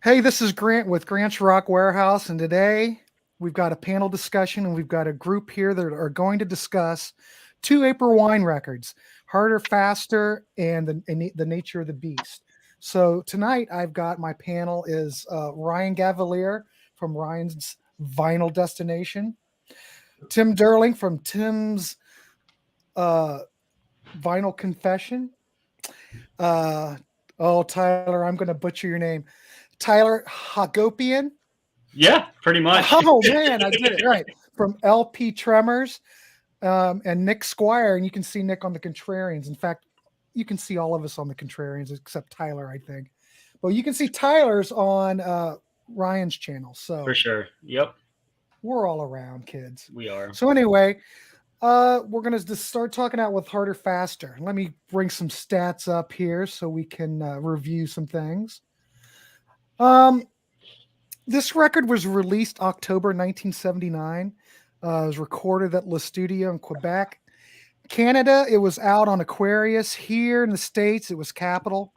Hey, this is Grant with Grant's Rock Warehouse, and today we've got a panel discussion, and we've got a group here that are going to discuss two April wine records, Harder, Faster, and the Nature of the Beast. So tonight I've got my panel is Ryan Gavalier from Ryan's Vinyl Destination, Tim Derling from Tim's uh, Vinyl Confession. Uh, oh, Tyler, I'm going to butcher your name. Tyler Hagopian. Yeah, pretty much. Oh man, I did it right. From LP Tremors and Nick Squire, and you can see Nick on the Contrarians. In fact, you can see all of us on the Contrarians except Tyler, I think. But you can see Tyler's on Ryan's channel, For so sure. Yep, we're all around, kids. we are. So anyway, we're gonna just start talking out with Harder Faster. Let me bring some stats up here so we can review some things. Um, This record was released October 1979. It was recorded at Le Studio in Quebec. Canada, it was out on Aquarius. Here in the States, it was Capitol.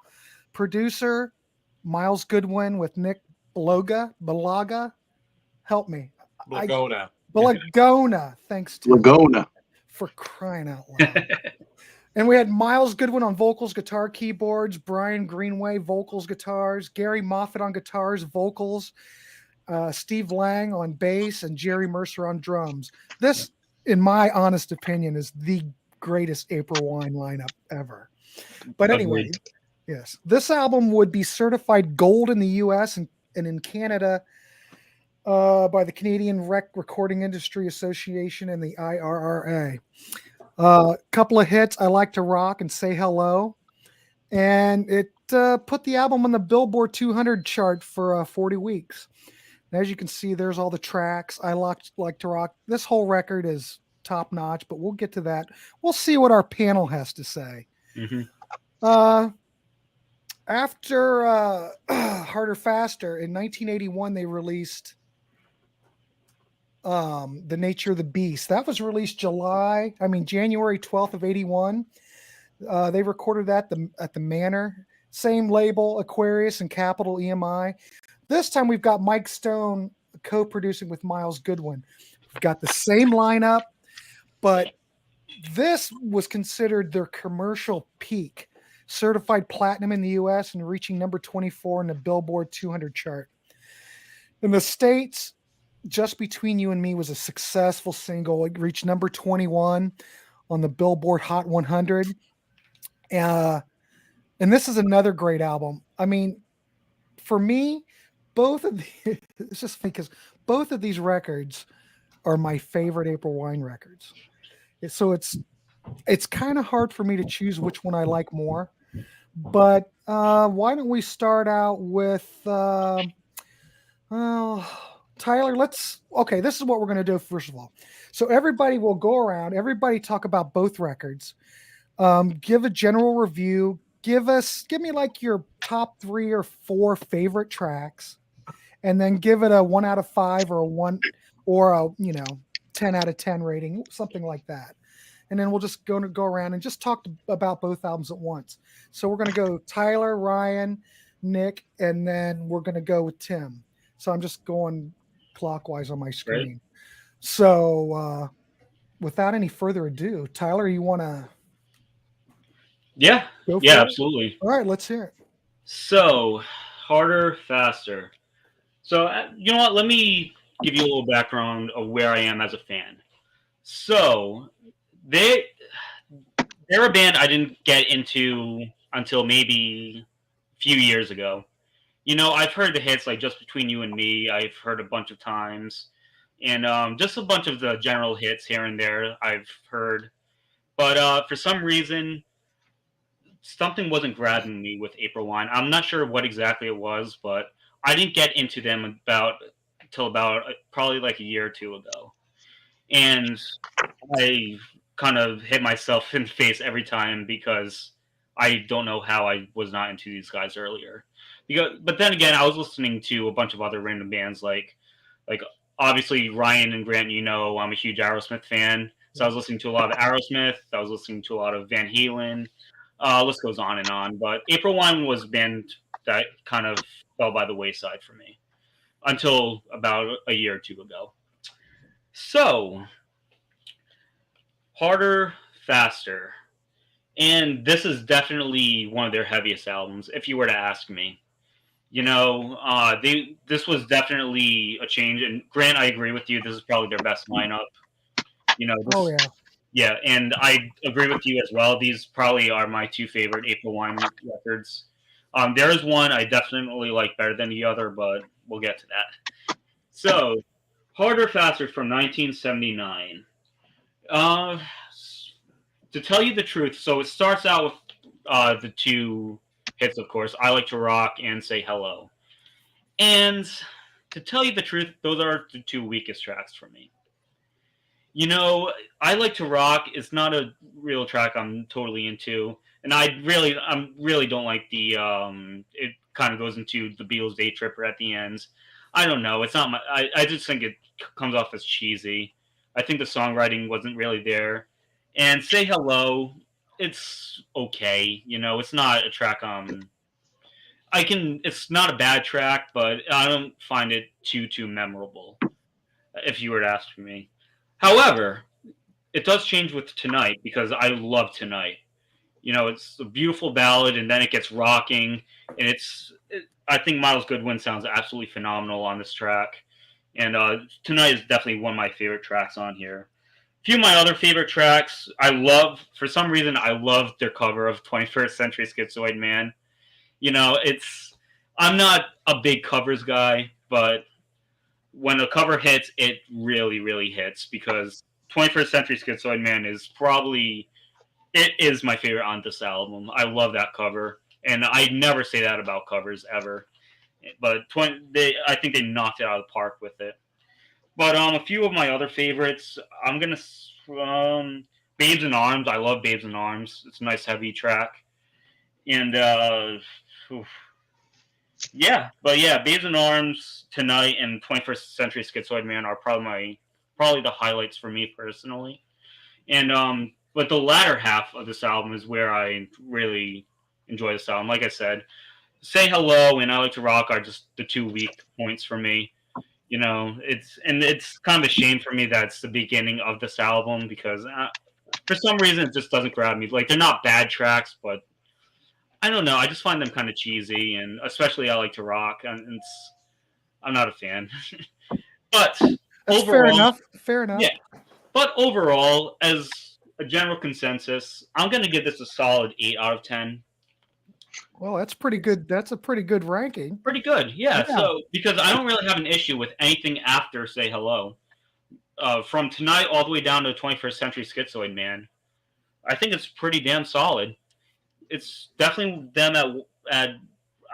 Producer, Miles Goodwin with Nick Balaga. Help me. Lagona. Balagona. Thanks to Lagona. for crying out loud. And we had Miles Goodwin on vocals, guitar, keyboards, Brian Greenway, vocals, guitars, Gary Moffat on guitars, vocals, Steve Lang on bass, and Jerry Mercer on drums. This, in my honest opinion, is the greatest April Wine lineup ever. But anyway, Agreed. yes, this album would be certified gold in the US and in Canada by the Canadian Recording Industry Association and the IRRA. Couple of hits, I Like to Rock and Say Hello. And it put the album on the Billboard 200 chart for 40 weeks. And as you can see, there's all the tracks. I like to Rock. This whole record is top notch, but we'll get to that. We'll see what our panel has to say. Mm-hmm. After Harder Faster, in 1981, they released The Nature of the Beast. That was released January 12th of 81. They recorded that at the Manor. Same label, Aquarius and Capitol EMI. This time we've got Mike Stone co-producing with Miles Goodwin. We've got the same lineup, but this was considered their commercial peak. Certified platinum in the US and reaching number 24 in the Billboard 200 chart. In the States, Just Between You and Me was a successful single. It reached number 21 on the Billboard Hot 100. And this is another great album. I mean, for me, it's just because both of these records are my favorite April Wine records. So it's kind of hard for me to choose which one I like more. But why don't we start out with Tyler? This is what we're going to do first of all. So everybody will go around. Everybody talk about both records. Give a general review. Give me like your top 3 or 4 favorite tracks, and then give it a 1 out of 5 or a 1 or a 10 out of 10 rating, something like that. And then we'll just go around and just talk about both albums at once. So we're going to go Tyler, Ryan, Nick, and then we're going to go with Tim. So I'm just going clockwise on my screen. Right. So without any further ado, Tyler, you want to? Yeah, Go for yeah, it? absolutely. All right, let's hear it. So, Harder, Faster. So, you know what? Let me give you a little background of where I am as a fan. So, they're a band I didn't get into until maybe a few years ago. I've heard the hits like Just Between You and Me. I've heard a bunch of times. And just a bunch of the general hits here and there I've heard. But for some reason, something wasn't grabbing me with April Wine. I'm not sure what exactly it was, but I didn't get into them until about probably like a year or two ago. And I kind of hit myself in the face every time because I don't know how I was not into these guys earlier. But then again, I was listening to a bunch of other random bands like obviously Ryan and Grant, I'm a huge Aerosmith fan. So I was listening to a lot of Aerosmith. I was listening to a lot of Van Halen. List goes on and on. But April Wine was a band that kind of fell by the wayside for me until about a year or two ago. So, harder, faster. And this is definitely one of their heaviest albums, if you were to ask me. This was definitely a change. And Grant, I agree with you. This is probably their best lineup. Oh This, yeah. yeah, and I agree with you as well. These probably are my two favorite April Wine records. There is one I definitely like better than the other, but we'll get to that. So, Harder Faster from 1979. Uh, to tell you the truth, so it starts out with the two hits, of course, I Like to Rock and Say Hello. And to tell you the truth, those are the two weakest tracks for me. I Like to Rock is not a real track I'm totally into, and I really don't like the it kind of goes into the Beatles Day Tripper at the end. I don't know. It's not my. I just think it comes off as cheesy. I think the songwriting wasn't really there. And Say Hello, it's okay. It's not a track. It's not a bad track, but I don't find it too memorable. If you were to ask me, however, it does change with Tonight because I love Tonight. It's a beautiful ballad, and then it gets rocking, and I think Miles Goodwin sounds absolutely phenomenal on this track, and Tonight is definitely one of my favorite tracks on here. A few of my other favorite tracks, for some reason, I love their cover of 21st Century Schizoid Man. I'm not a big covers guy, but when a cover hits, it really, really hits because 21st Century Schizoid Man it is my favorite on this album. I love that cover, and I never say that about covers ever. But I think they knocked it out of the park with it. But a few of my other favorites, I'm gonna Babes in Arms. I love Babes in Arms. It's a nice heavy track, and yeah, but yeah, Babes in Arms, Tonight, and 21st Century Schizoid Man are probably the highlights for me personally. And but the latter half of this album is where I really enjoy this album. Like I said, Say Hello and I Like to Rock are just the two weak points for me. It's kind of a shame for me that it's the beginning of this album because for some reason it just doesn't grab me. Like they're not bad tracks, but I don't know. I just find them kind of cheesy, and especially I Like to Rock, and I'm not a fan. But That's overall, fair enough. Fair enough. yeah. But overall, as a general consensus, I'm going to give this a solid 8 out of 10. Well, that's pretty good. That's a pretty good ranking. Pretty good, yeah. Yeah. So because I don't really have an issue with anything after Say Hello, from Tonight all the way down to 21st Century Schizoid Man, I think it's pretty damn solid. It's definitely them at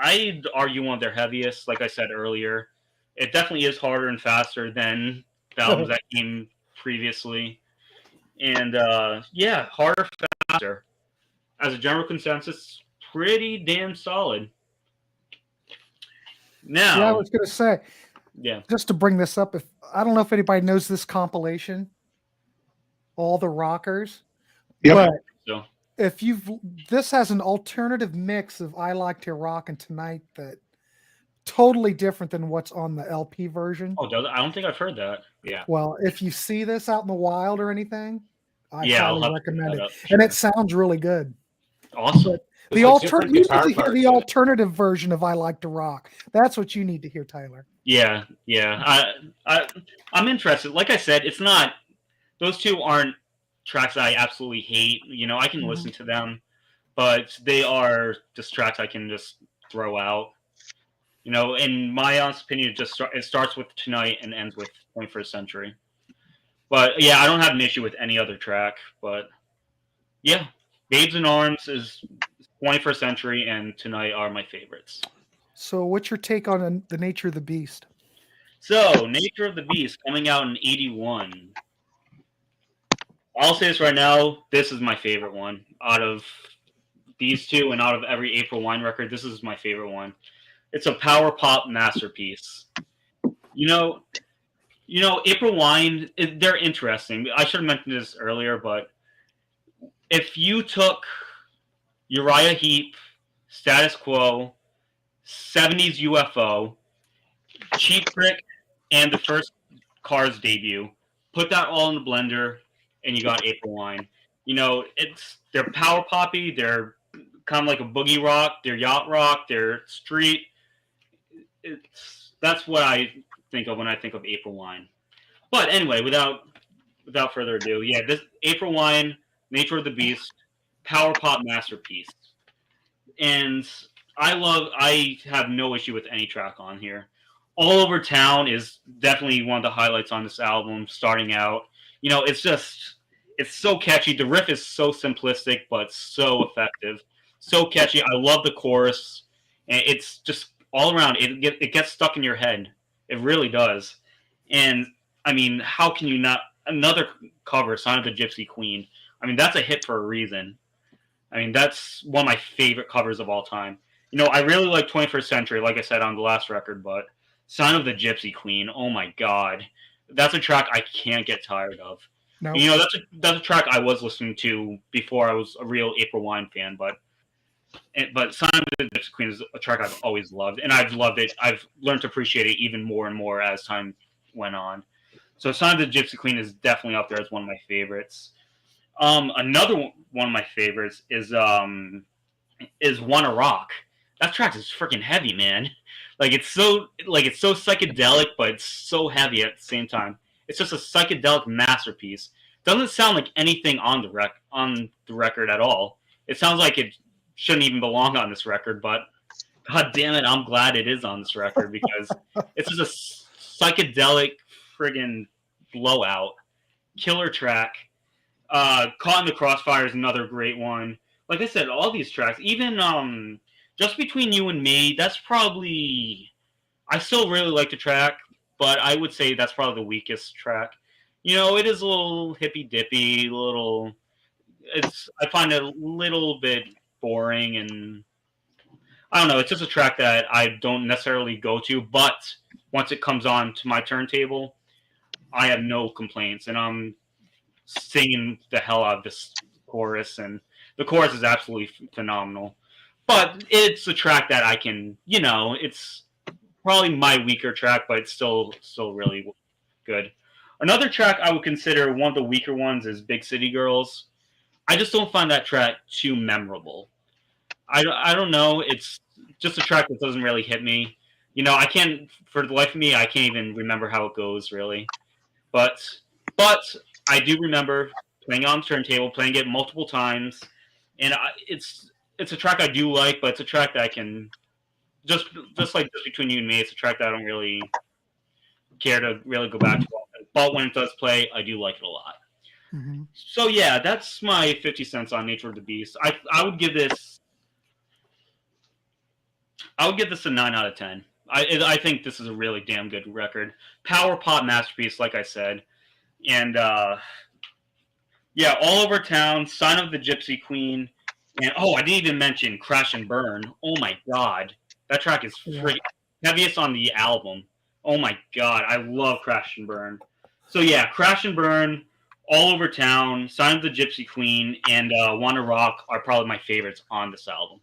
I'd argue one of their heaviest. Like I said earlier, it definitely is harder and faster than the albums that came previously. And yeah, harder, faster. As a general consensus, pretty damn solid. Now, Yeah, I was going to say, yeah, just to bring this up, if I don't know if anybody knows this compilation, All the Rockers, Yep. but so if this has an alternative mix of I Like to Rock and Tonight that totally different than what's on the LP version. I don't think I've heard that. Yeah. Well, if you see this out in the wild or anything, I Yeah, I'll highly have to recommend look it. that up, And sure. it sounds really good. Awesome. The It's like different you need guitar to hear parts the in it. alternative version of I Like to Rock. That's what you need to hear, Tyler. Yeah. I'm interested. Like I said, it's not; those two aren't tracks I absolutely hate. I can listen to them, but they are just tracks I can just throw out. In my honest opinion, it starts with Tonight and ends with 21st Century. But yeah, I don't have an issue with any other track. But yeah, Babes in Arms is 21st Century, and Tonight are my favorites. So, what's your take on the Nature of the Beast? So, Nature of the Beast coming out in '81. I'll say this right now. This is my favorite one out of these two, and out of every April Wine record. This is my favorite one. It's a power pop masterpiece. April Wine, they're interesting. I should have mentioned this earlier, but if you took Uriah Heep, Status Quo, 70s UFO, Cheap Trick, and the first Cars debut. Put that all in the blender, and you got April Wine. They're power poppy. They're kind of like a boogie rock. They're yacht rock. They're street. That's what I think of when I think of April Wine. But anyway, without further ado, yeah, this April Wine, Nature of the Beast, power pop masterpiece, and I have no issue with any track on here. All Over Town is definitely one of the highlights on this album. Starting out, it's so catchy. The riff is so simplistic but so effective, so catchy. I love the chorus, and it's just all around. It gets stuck in your head. It really does. And I mean, how can you not? Another cover, "Sign of the Gypsy Queen." I mean, that's a hit for a reason. I mean, that's one of my favorite covers of all time. I really like 21st Century, like I said on the last record, but "Sign of the Gypsy Queen," oh my god, that's a track I can't get tired of. No. That's a track I was listening to before I was a real April Wine fan, but "Sign of the Gypsy Queen" is a track I've always loved, and I've loved it. I've learned to appreciate it even more and more as time went on. So "Sign of the Gypsy Queen" is definitely up there as one of my favorites. Another one of my favorites is "Wanna Rock." That track is freaking heavy, man. It's so psychedelic, but it's so heavy at the same time. It's just a psychedelic masterpiece. Doesn't sound like anything on the record at all. It sounds like it shouldn't even belong on this record, but god damn it, I'm glad it is on this record because it's just a psychedelic friggin' blowout. Killer track. "Caught in the Crossfire" is another great one. Like I said, all these tracks, even "Just Between You and Me," that's probably, I still really like the track, but I would say that's probably the weakest track. It is a little hippy dippy, I find it a little bit boring, and I don't know. It's just a track that I don't necessarily go to, but once it comes on to my turntable, I have no complaints, and I'm singing the hell out of this chorus, and the chorus is absolutely phenomenal. But it's a track that I can, it's probably my weaker track, but it's still really good. Another track I would consider one of the weaker ones is "Big City Girls." I just don't find that track too memorable. I don't know. It's just a track that doesn't really hit me. I can't, for the life of me, I can't even remember how it goes really. But I do remember playing it on the turntable, playing it multiple times, and it's a track I do like, but it's a track that I can just like "Just Between You and Me." It's a track that I don't really care to really go back to, but when it does play, I do like it a lot. Mm-hmm. So yeah, that's my 50 cents on "Nature of the Beast." I would give this a 9 out of 10. I think this is a really damn good record. Power pop masterpiece, like I said. And yeah, "All Over Town," "Sign of the Gypsy Queen," and I didn't even mention "Crash and Burn." Oh my god, that track is heaviest on the album. Oh my god, I love "Crash and Burn." So yeah, "Crash and Burn," "All Over Town," "Sign of the Gypsy Queen," and "Wanna Rock" are probably my favorites on this album.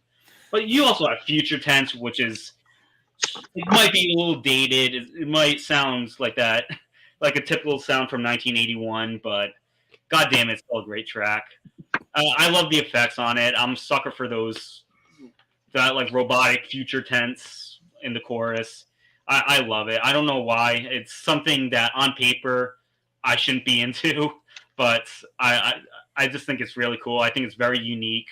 But you also have "Future Tense," which is, it might be a little dated. It might sound like that, like a typical sound from 1981, but god damn it, it's still a great track. I love the effects on it. I'm a sucker for that like robotic future tense in the chorus. I love it. I don't know why. It's something that on paper I shouldn't be into, but I just think it's really cool. I think it's very unique.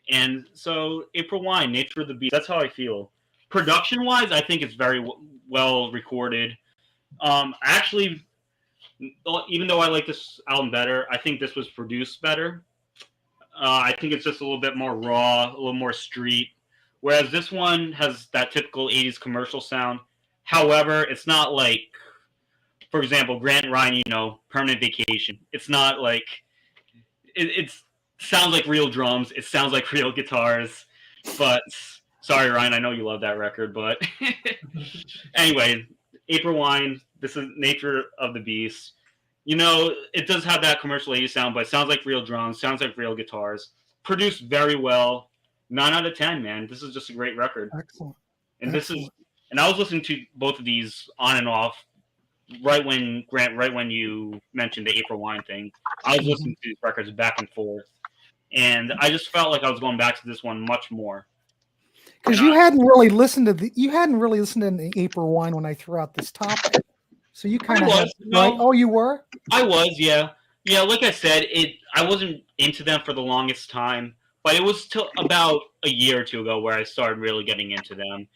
And so April Wine, "Nature of the Beast," that's how I feel. Production wise, I think it's very well recorded. Actually, even though I like this album better, I think this was produced better. I think it's just a little bit more raw, a little more street. Whereas this one has that typical 80s commercial sound. However, it's not like, for example, Grant Ryan, "Permanent Vacation." It's not like, it sounds like real drums. It sounds like real guitars. But sorry, Ryan, I know you love that record. But anyway, April Wine, this is "Nature of the Beast." It does have that commercial 80s sound, but it sounds like real drums, sounds like real guitars. Produced very well. 9 out of 10, man. This is just a great record. Excellent. And Excellent. I was listening to both of these on and off right when you mentioned the April Wine thing. I was Mhm. listening to these records back and forth, and I just felt like I was going back to this one much more. And Because you hadn't really listened to the April Wine when I threw out this topic, so you kind I of had was right. no, Oh, you were. I was yeah. Like I said, I wasn't into them for the longest time, but it was till about a year or two ago where I started really getting into them,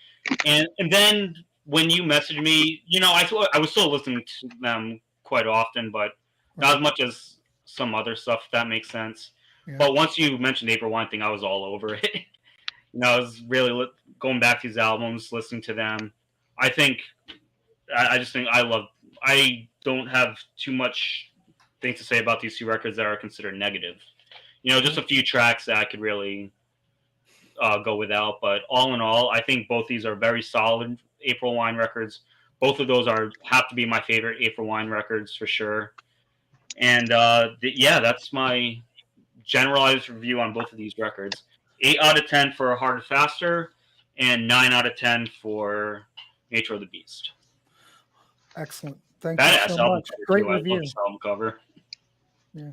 and then when you messaged me, I was still listening to them quite often, but not Right. as much as some other stuff. If that makes sense. Yeah. But once you mentioned April Wine thing, I was all over it. I was really going back to these albums, listening to them. I think I just think I love. I don't have too much things to say about these two records that are considered negative. Just a few tracks that I could really go without. But all in all, I think both these are very solid April Wine records. Both of those have to be my favorite April Wine records for sure. And yeah, that's my generalized review on both of these records. 8 out of 10 for Harder Faster, and 9 out of 10 for Nature of the Beast. Excellent. Thank you so Badass album much. cover Great too. I love review. this album cover. Yeah.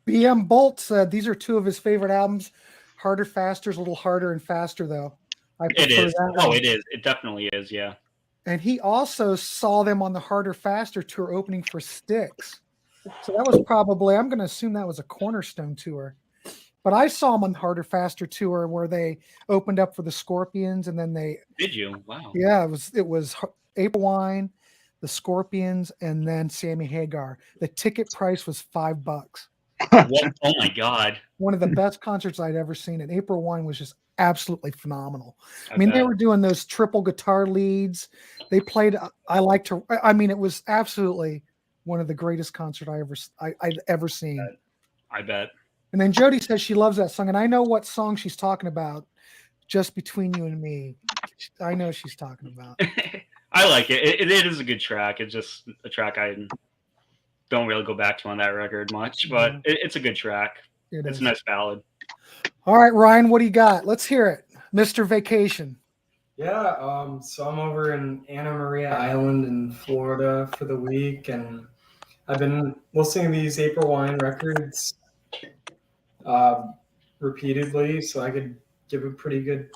BM Bolt said these are two of his favorite albums. Harder, Faster's a little harder and faster though. I It prefer is. that Oh, one. it is. It definitely is. Yeah. And he also saw them on the Harder Faster tour opening for Styx. So that was probably, I'm going to assume that was a Cornerstone tour. But I saw them on the Harder Faster tour where they opened up for the Scorpions, and then Did you? Wow. yeah, it was April Wine, the Scorpions, and then Sammy Hagar. The ticket price was $5. What? Oh my God. One of the best concerts I'd ever seen, and April Wine was just absolutely phenomenal. I I mean, they bet. were doing those triple guitar leads. They played. I mean, it was absolutely one of the greatest concerts I'd ever seen. I bet. And then Jody says she loves that song, and I know what song she's talking about. Just Between You and Me, I know she's talking about. I like it. It is a good track. It's just a track I don't really go back to on that record much, but Yeah, it's a good track. it It's a is. nice ballad. All right, Ryan, what do you got? Let's hear it, Mr. Vacation. Yeah, so I'm over in Anna Maria Island in Florida for the week, and I've been listening to these April Wine records repeatedly, so I could give a pretty good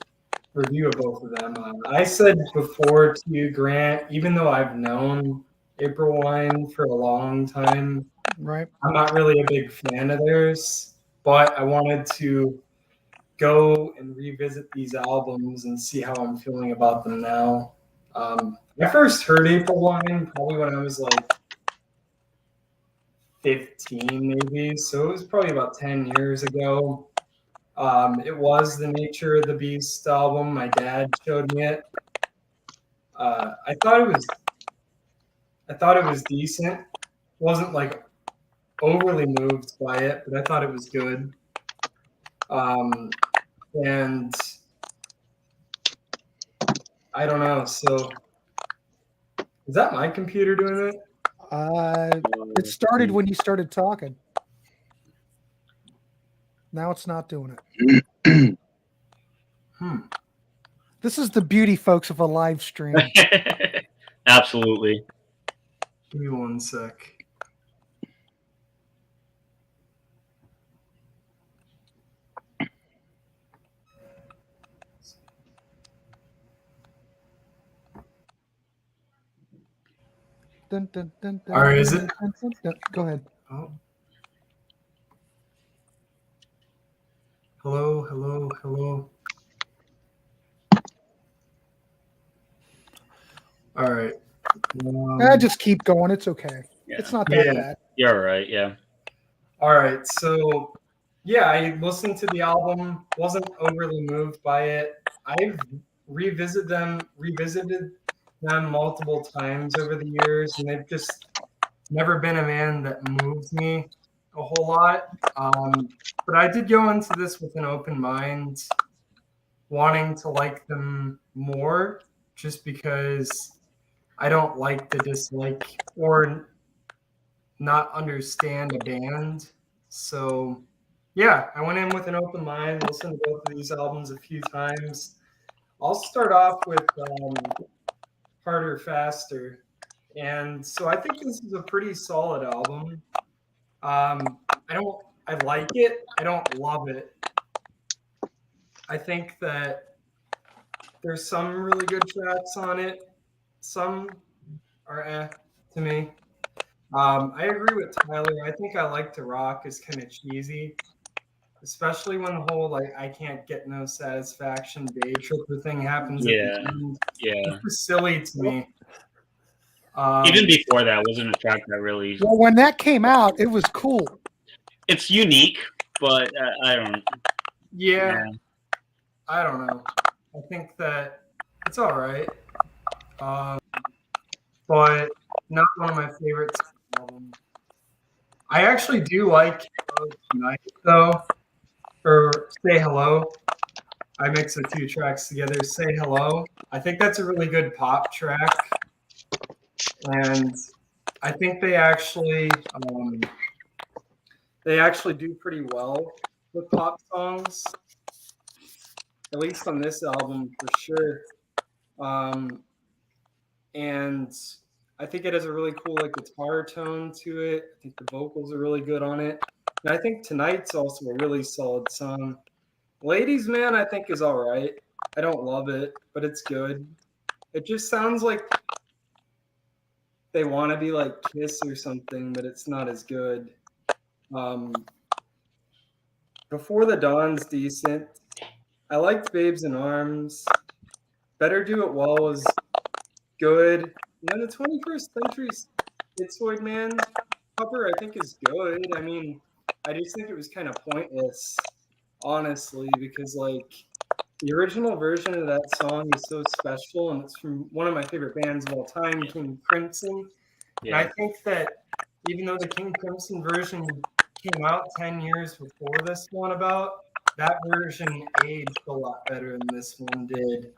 review of both of them. I said before to you, Grant, even though I've known April Wine for a long time, Right. I'm not really a big fan of theirs, but I wanted to go and revisit these albums and see how I'm feeling about them now. I first heard April Wine probably when I was like 15, maybe. So it was probably about 10 years ago. It was the Nature of the Beast album. My dad showed me it. I thought it was decent. Wasn't like overly moved by it, but I thought it was good. And I don't know. So is that my computer doing it? It started when you started talking. Now it's not doing it. This is the beauty, folks, of a live stream. Absolutely. Give me one sec. Dun, dun, dun, dun, All right, is dun, it? dun, dun, dun. Go ahead. Oh. Hello, hello, hello. All right. Just keep going. It's okay. Yeah. It's not that bad. You're all right. Yeah. All right. So, yeah, I listened to the album. Wasn't overly moved by it. I've revisited them multiple times over the years, and they've just never been a band that moved me a whole lot. But I did go into this with an open mind, wanting to like them more, just because I don't like to dislike or not understand a band. So, yeah, I went in with an open mind, listened to both of these albums a few times. I'll start off with Harder, Faster. And so I think this is a pretty solid album. I like it. I don't love it. I think that there's some really good tracks on it. Some are to me. I agree with Tyler. I think I Like to Rock is kind of cheesy, especially when the whole like I can't get no satisfaction day tripper thing happens at the end. Yeah. It's just silly to me. Even before that, wasn't a track that really. Well, when that came out, it was cool. It's unique, but I don't. Yeah, I don't know. I think that it's all right, but not one of my favorites. I actually do like Hello Tonight, though, or Say Hello. I mix a few tracks together. Say Hello. I think that's a really good pop track, and I think they actually do pretty well with pop songs, at least on this album for sure. And I think it has a really cool like guitar tone to it. I think the vocals are really good on it. And I think Tonight's also a really solid song. Ladies Man, I think is all right. I don't love it, but it's good. It just sounds like they want to be like Kiss or something, but it's not as good. Before the Dawn's decent. I liked Babes in Arms. Better Do It Well was good. And then the 21st Century Schizoid Man cover, I think, is good. I mean, I just think it was kind of pointless, honestly, because like the original version of that song is so special, and it's from one of my favorite bands of all time, King Crimson. And I think that even though the King Crimson version came out 10 years before this one that version aged a lot better than this one did.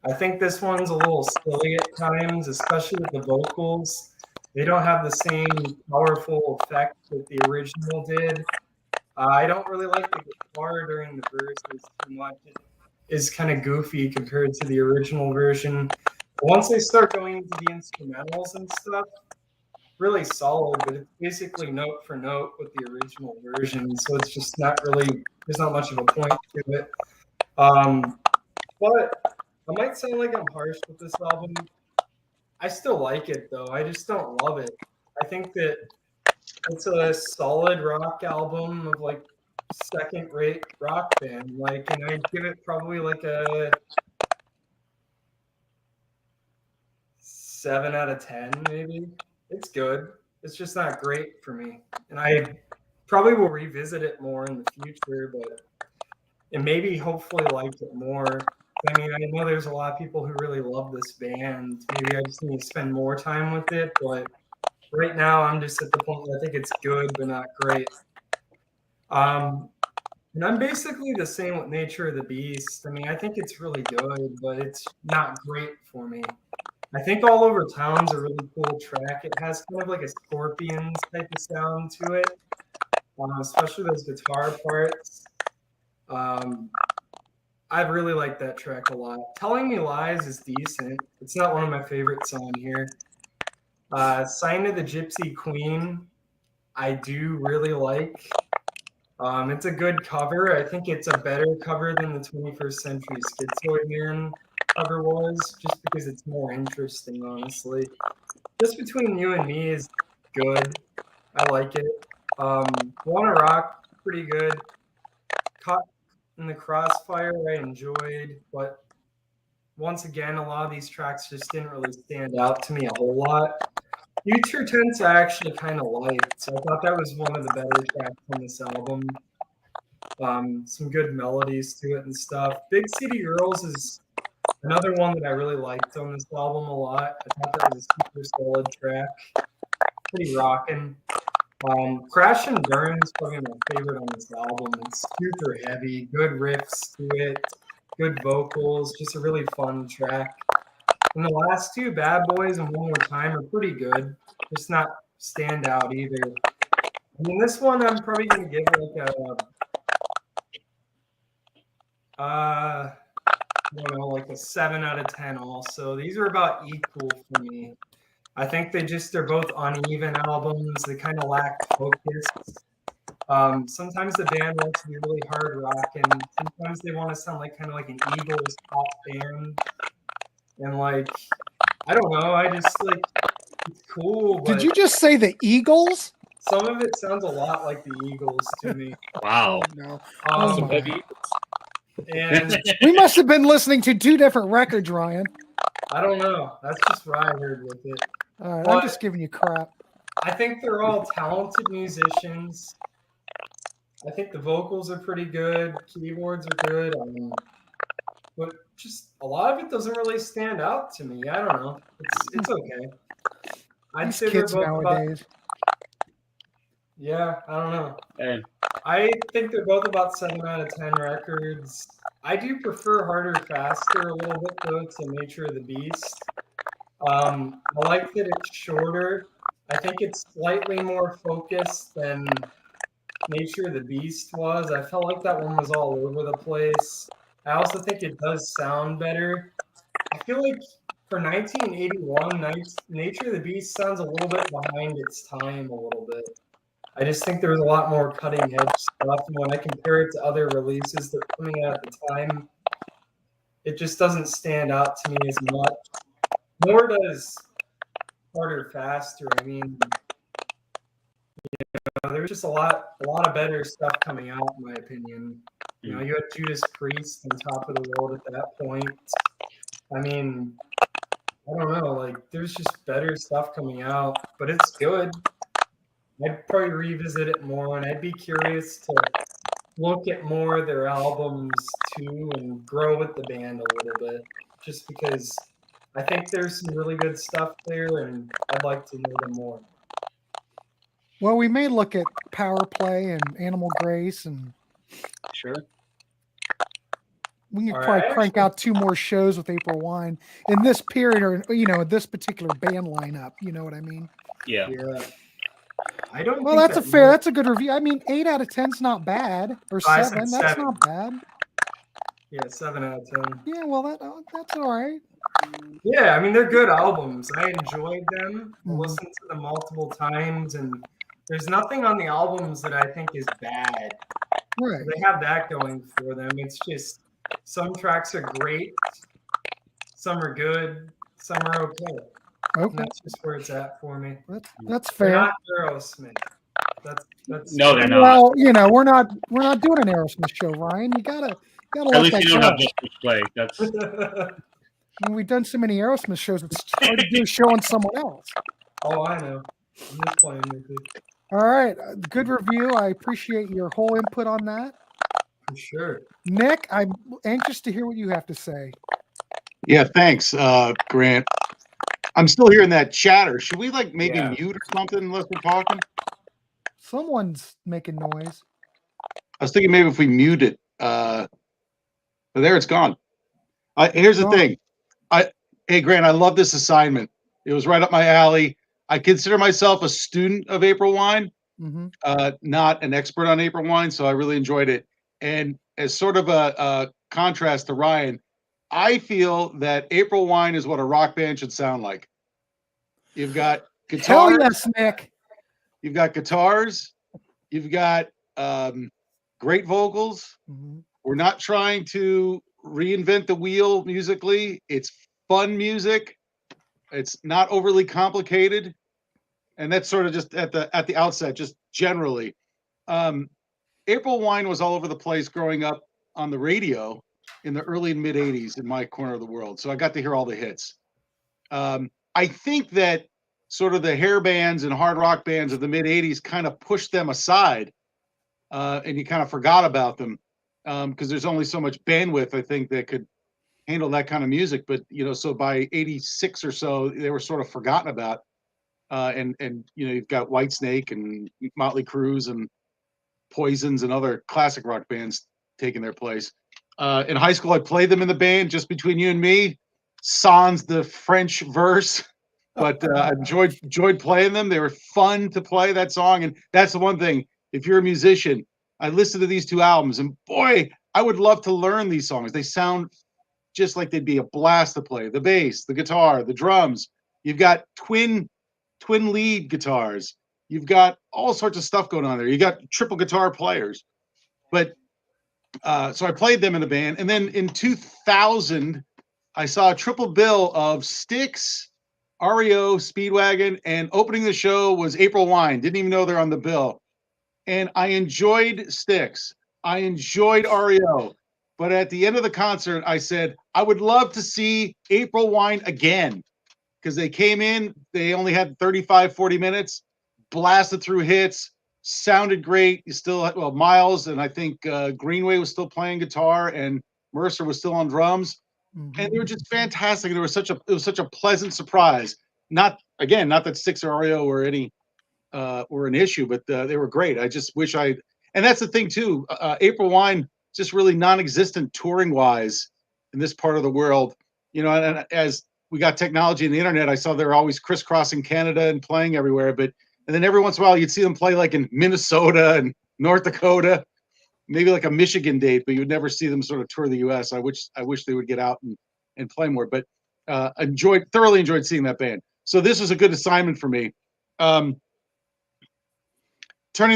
I think this one's a little silly at times, especially with the vocals. They don't have the same powerful effect that the original did. I don't really like the guitar during the verses too much. It is kind of goofy compared to the original version. But once they start going into the instrumentals and stuff, really solid, but it's basically note for note with the original version. So it's just not really, there's not much of a point to it. But I might sound like I'm harsh with this album. I still like it though. I just don't love it. I think that it's a solid rock album of like second-rate rock band. Like, and I'd give it probably like a 7 out of 10, maybe. It's good. It's just not great for me. And I probably will revisit it more in the future, and maybe hopefully like it more. I mean, I know there's a lot of people who really love this band. Maybe I just need to spend more time with it, but right now I'm just at the point where I think it's good, but not great. And I'm basically the same with Nature of the Beast. I mean, I think it's really good, but it's not great for me. I think All Over Town's a really cool track. It has kind of like a Scorpions type of sound to it, especially those guitar parts. I really like that track a lot. Telling Me Lies is decent. It's not one of my favorites on here. Sign of the Gypsy Queen, I do really like. It's a good cover. I think it's a better cover than the 21st Century Schizoid Man cover was, just because it's more interesting, honestly. Just Between You and Me is good. I like it. Wanna Rock, pretty good. Caught in the Crossfire, I enjoyed, but once again, a lot of these tracks just didn't really stand out to me a whole lot. Future Tense I actually kind of liked, so I thought that was one of the better tracks on this album. Some good melodies to it and stuff. Big City Girls is another one that I really liked on this album a lot. I thought that was a super solid track. Pretty rocking. Crash and Burn is probably my favorite on this album. It's super heavy, good riffs to it, good vocals, just a really fun track. And the last two, Bad Boys and One More Time, are pretty good. Just not stand out either. I mean, this one I'm probably going to give like a don't know, like a 7 out of 10 also. These are about equal for me. I think they're both uneven albums. They kind of lack focus. Sometimes the band wants to be really hard rock, and sometimes they want to sound like kind of like an Eagles pop band. And like, I don't know, I just like, it's cool, but Did you just say the Eagles? some of it sounds a lot like the Eagles to me. Wow. No. Um, my. and We must have been listening to two different records, Ryan. I don't know. That's just what I heard with it. All right, I'm But just giving you crap. I think they're all talented musicians. I think the vocals are pretty good. Keyboards are good. But just a lot of it doesn't really stand out to me. I don't know. It's okay. I'd These say they're kids both about. nowadays. Yeah, I don't know. Hey, I think they're both about 7 out of 10 records. I do prefer Harder Faster a little bit though to Nature of the Beast. I like that it's shorter. I think it's slightly more focused than Nature of the Beast was. I felt like that one was all over the place. I also think it does sound better. I feel like for 1981, Nature of the Beast sounds a little bit behind its time a little bit. I just think there was a lot more cutting edge stuff, and when I compare it to other releases that were coming out at the time, it just doesn't stand out to me as much. Nor does Harder Faster. I mean, there's just a lot of better stuff coming out, in my opinion. You know, you had Judas Priest on Top of the World at that point. I mean, I don't know, like there's just better stuff coming out, but it's good. I'd probably revisit it more, and I'd be curious to look at more of their albums too and grow with the band a little bit, just because I think there's some really good stuff there, and I'd like to know them more. Well, we may look at Power Play and Animal Grace, and sure. we can All probably right, crank out 2 more shows with April Wine in this period, or this particular band lineup. You know what I mean? Yeah. Yeah. I don't. Well, think that's a good review. I mean, 8 out of 10's not bad, or I said 7. That's 7. not bad. Yeah, 7 out of 10. Yeah, well, that's all right. Yeah, I mean they're good albums. I enjoyed them. I Mhm. listened to them multiple times, and there's nothing on the albums that I think is bad. Right. They have that going for them. It's just some tracks are great, some are good, some are okay. And Okay, that's just where it's at for me. that's They're fair. not Aerosmith. That's No, they're not. Well, we're not doing an Aerosmith show, Ryan. You gotta At let least that you don't go. have just play. That's When we've done so many Aerosmith shows, it's hard to do a show on someone else. Oh, I know. I'm just playing with it. All right, good review. I appreciate your whole input on that. For sure. Nick, I'm anxious to hear what you have to say. Yeah, thanks, Grant. I'm still hearing that chatter. Should we maybe Yeah. mute or something unless we're talking? Someone's making noise. I was thinking maybe if we mute it. But there, it's gone. Here's the thing. Hey, Grant, I love this assignment. It was right up my alley. I consider myself a student of April Wine, not an expert on April Wine, so I really enjoyed it. And as sort of a contrast to Ryan, I feel that April Wine is what a rock band should sound like. You've got guitars. Hell yes, Nick. You've got guitars. You've got great vocals. We're not trying to reinvent the wheel musically. It's fun music. It's not overly complicated. And that's sort of just at the outset, just generally. April Wine was all over the place growing up on the radio in the early and mid 80s in my corner of the world. So I got to hear all the hits. I think that sort of the hair bands and hard rock bands of the mid 80s kind of pushed them aside, and you kind of forgot about them because there's only so much bandwidth, I think, that could handle that kind of music. But, so by 86 or so, they were sort of forgotten about. And you've got Whitesnake and Motley Crue and Poisons and other classic rock bands taking their place. In high school, I played them in the band, just between you and me, sans the French verse. But I enjoyed playing them. They were fun to play that song. And that's the one thing, if you're a musician, I listened to these 2 albums and boy, I would love to learn these songs. They sound just like they'd be a blast to play. The bass, the guitar, the drums. You've got twin lead guitars. You've got all sorts of stuff going on there. You got triple guitar players. But so I played them in a band. And then in 2000, I saw a triple bill of Styx, REO, Speedwagon, and opening the show was April Wine. Didn't even know they're on the bill. And I enjoyed Styx. I enjoyed REO. But at the end of the concert, I said, I would love to see April Wine again. Because they came in, they only had 35, 40 minutes, blasted through hits, sounded great. You still had, well, Miles and I think Greenway was still playing guitar and Mercer was still on drums. Mm-hmm. And they were just fantastic. It was such a pleasant surprise. Not that Styx or REO were an issue, but they were great. I just wish and that's the thing too. April Wine just really non-existent touring wise in this part of the world. You know, and as we got technology and the internet, I saw they're always crisscrossing Canada and playing everywhere. And then every once in a while you'd see them play like in Minnesota and North Dakota, maybe like a Michigan date, but you would never see them sort of tour the US. I wish they would get out and play more, but thoroughly enjoyed seeing that band. So this was a good assignment for me. Turning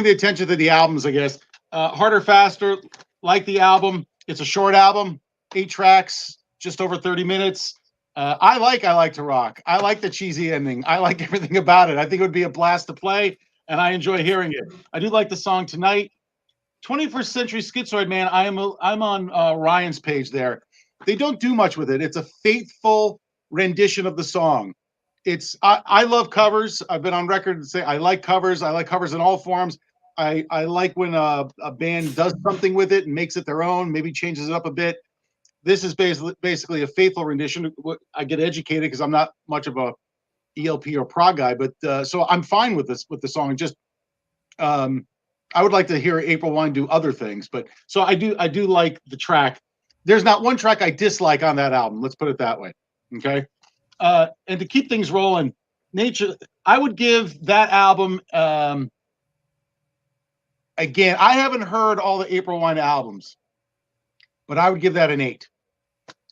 the attention to the albums, I guess. Harder, Faster, like the album. It's a short album, 8 tracks, just over 30 minutes. I like to Rock. I like the cheesy ending. I like everything about it. I think it would be a blast to play, and I enjoy hearing it. I do like the song Tonight. 21st Century Schizoid Man. I'm on Ryan's page there. They don't do much with it. It's a faithful rendition of the song. I love covers. I've been on record to say I like covers. I like covers in all forms. I like when a band does something with it and makes it their own, maybe changes it up a bit. This is basically a faithful rendition. I get educated because I'm not much of a ELP or prog guy, but so I'm fine with the song. Just I would like to hear April Wine do other things, but so I do like the track. There's not one track I dislike on that album. Let's put it that way. Okay. And to keep things rolling, Nature, I would give that album, again, I haven't heard all the April Wine albums, but I would give that an 8.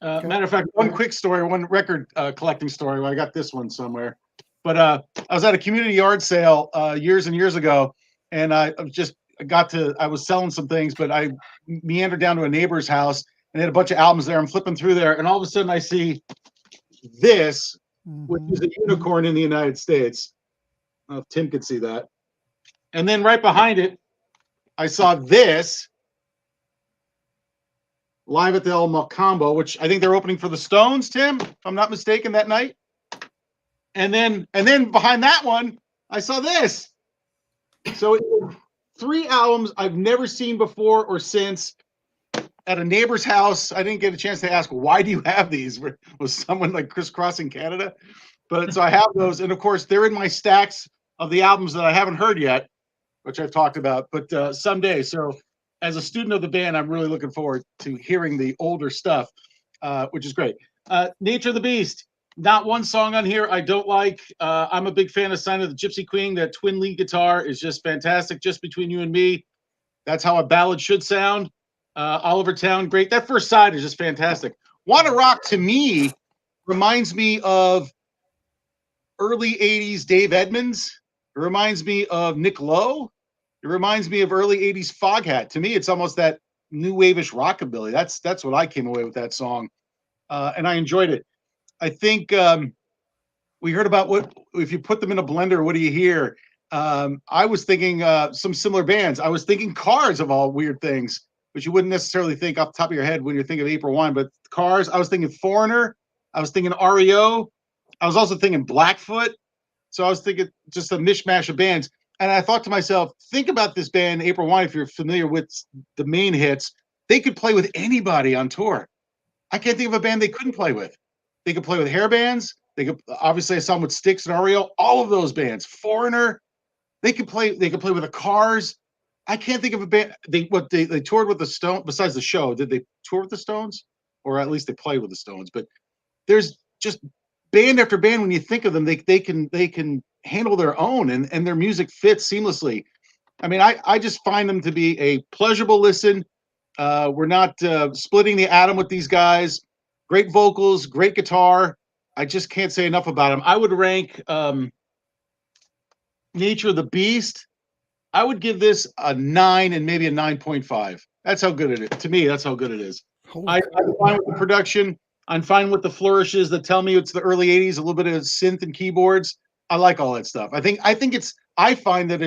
Okay. Matter of fact, one quick story, one record collecting story. Well, I got this one somewhere. But I was at a community yard sale years and years ago, and I was selling some things, but I meandered down to a neighbor's house and they had a bunch of albums there. I'm flipping through there, and all of a sudden I see this, which is a unicorn in the United States. I don't know if Tim could see that. And then right behind it, I saw this, Live at the El Mocambo, which I think they're opening for the Stones, Tim, if I'm not mistaken, that night. And then behind that one, I saw this. So 3 albums I've never seen before or since at a neighbor's house. I didn't get a chance to ask, why do you have these? Was someone like crisscrossing Canada? But so I have those. And of course, they're in my stacks of the albums that I haven't heard yet, which I've talked about, but someday. So as a student of the band, I'm really looking forward to hearing the older stuff, which is great. Nature of the Beast. Not one song on here I don't like. I'm a big fan of Sign of the Gypsy Queen. That twin lead guitar is just fantastic. Just Between You and Me. That's how a ballad should sound. Oliver Town, great. That first side is just fantastic. Wanna Rock to me reminds me of early 80s Dave Edmunds. It reminds me of Nick Lowe. It reminds me of early 80s Foghat. To me, it's almost that new wave-ish rockabilly. That's what I came away with that song. And I enjoyed it. I think we heard about what if you put them in a blender, what do you hear? I was thinking some similar bands. I was thinking Cars, of all weird things, which you wouldn't necessarily think off the top of your head when you're thinking of April Wine, but Cars. I was thinking Foreigner. I was thinking REO. I was also thinking Blackfoot. So I was thinking just a mishmash of bands. And I thought to myself, think about this band, April Wine, if you're familiar with the main hits. They could play with anybody on tour. I can't think of a band they couldn't play with. They could play with hair bands. They could obviously I saw them with Styx and REO. All of those bands. Foreigner. They could play with the Cars. I can't think of a band. They toured with the Stones. Besides the show, did they tour with the Stones? Or at least they played with the Stones. But there's just band after band. When you think of them, they can handle their own, and their music fits seamlessly. I mean, I just find them to be a pleasurable listen. We're not splitting the atom with these guys. great vocals, great guitar. I just can't say enough about him. I would rank Nature of the Beast. I would give this a 9 and maybe a 9.5. That's how good it is. To me, that's how good it is. I'm fine with the production. I'm fine with the flourishes that tell me it's the early 80s, a little bit of synth and keyboards. I like all that stuff. I find that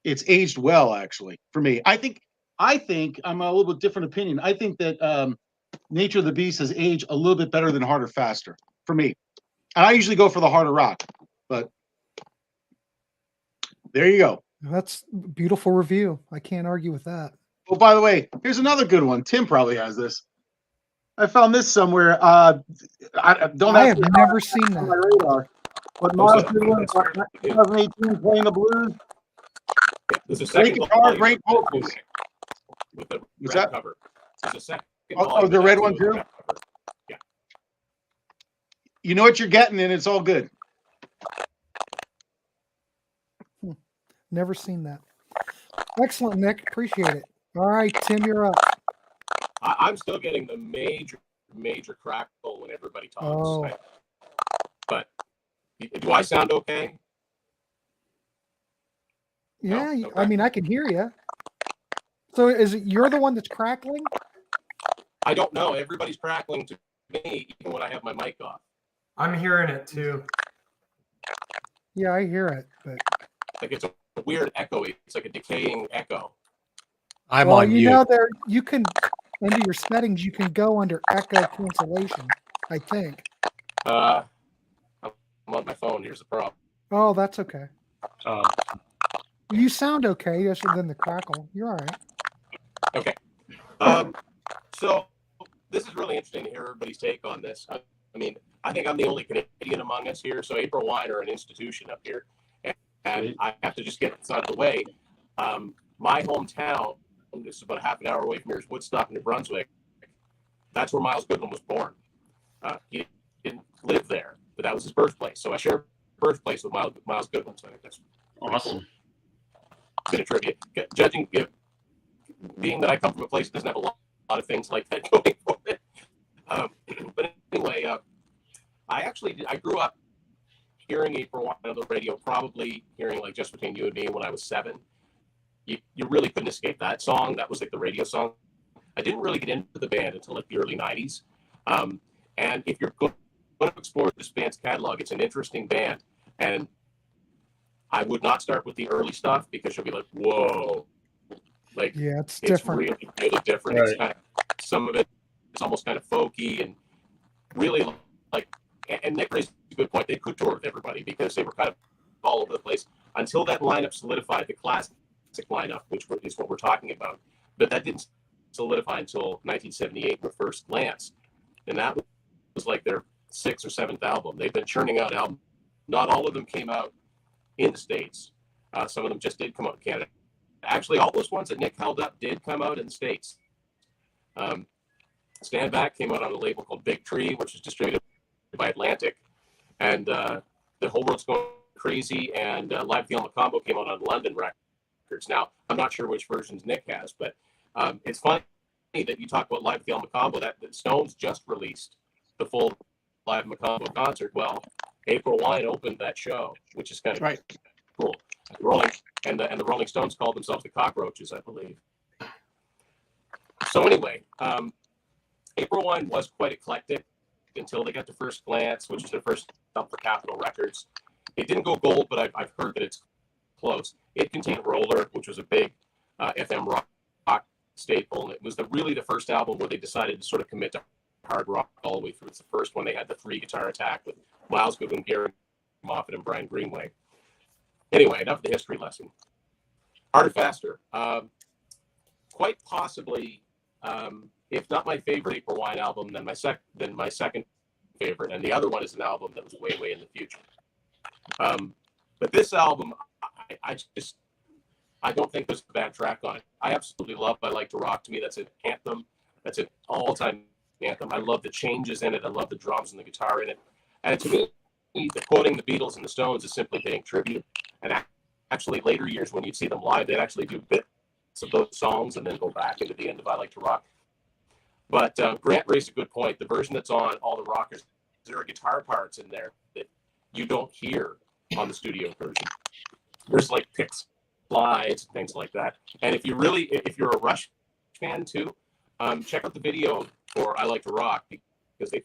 it's aged well, actually, for me. I think I'm a little bit different opinion. I think that Nature of the Beast has aged a little bit better than Harder Faster for me. And I usually go for the harder rock, but there you go. That's a beautiful review. I can't argue with that. Oh, by the way, here's another good one. Tim probably has this. I found this somewhere. I have never seen on that. my radar. But Miles Goodwin, 2018, Playing the Blues. Great guitar, great vocals. With the What's red that? cover. There's a second Oh, volume the that red has one with the too? red cover. Yeah. You know what you're getting, and it's all good. Never seen that. Excellent, Nick. Appreciate it. All right, Tim, you're up. I'm still getting the major crackle when everybody talks. Oh. But do I sound okay? Yeah, No I mean, I can hear you. So is it you're the one that's crackling? I don't know. Everybody's crackling to me, even when I have my mic off. I'm hearing it too. Yeah, I hear it. But Like it's a weird echo. It's like a decaying echo. I'm well, on you mute. know, there you can under your settings, you can go under echo cancellation. I think. I'm on my phone. Here's the problem. Oh, that's okay. You sound okay. Yes, than the crackle. You're all right. Okay. So this is really interesting to hear everybody's take on this. I mean, I think I'm the only Canadian among us here. So April Wine are an institution up here. And I have to just get this out of the way. My hometown, this is about half an hour away from here, is Woodstock, New Brunswick. That's where Miles Goodwin was born. He didn't live there, but that was his birthplace. So I share birthplace with Miles Goodwin. So I think that's Awesome. a bit of trivia. Judging, being that I come from a place that doesn't have a lot of things like that going for it. But anyway, I grew up hearing April Wine on the radio, probably hearing like Just Between You and Me when I was 7. You really couldn't escape that song. That was like the radio song. I didn't really get into the band until like the early 90s. And if you're going to explore this band's catalog, it's an interesting band. And I would not start with the early stuff because you'll be like, whoa. Like, Yeah, it's different. Really, really different. Right. It's kind of, some of it is almost kind of folky and really like, and Nick raised a good point. They could tour with everybody because they were kind of all over the place until that lineup solidified, the classic lineup, which is what we're talking about. But that didn't solidify until 1978, the first glance. And that was like their 6th or 7th album. They've been churning out albums. Not all of them came out in the States. Some of them just did come out in Canada. Actually, all those ones that Nick held up did come out in the States. Stand Back came out on a label called Big Tree, which is distributed by Atlantic. And The Whole World's Going Crazy and Live the Macambo came out on London Records. Now, I'm not sure which versions Nick has, but it's funny that you talk about Live at the Macambo, that Stones just released the full Live Macambo concert. Well, April Wine opened that show, which is kind of cool. The Rolling Stones called themselves the Cockroaches, I believe. So anyway, April Wine was quite eclectic until they got to First Glance, which is their first stuff for Capitol Records. It didn't go gold, but I've heard that it's close. It contained Roller, which was a big FM rock staple, and it was really the first album where they decided to sort of commit to hard rock all the way through. It's the first one they had the 3-guitar attack with Miles Goodwin, Gary Moffat, and Brian Greenway. Anyway, enough of the history lesson. Harder, Faster. Quite possibly, if not my favorite April Wine album, then my second favorite, and the other one is an album that was way in the future. But this album, I don't think there's a bad track on it. I absolutely love I Like to Rock. To me, that's an anthem. That's an all-time anthem. I love the changes in it. I love the drums and the guitar in it. And to me, the quoting the Beatles and the Stones is simply paying tribute. And actually, later years when you'd see them live, they'd actually do bits of those songs and then go back into the end of I Like to Rock. But Grant raised a good point. The version that's on All the Rockers, there are guitar parts in there that you don't hear on the studio version. There's like picks, slides, things like that. And if you're a Rush fan too, check out the video for I Like to Rock, because they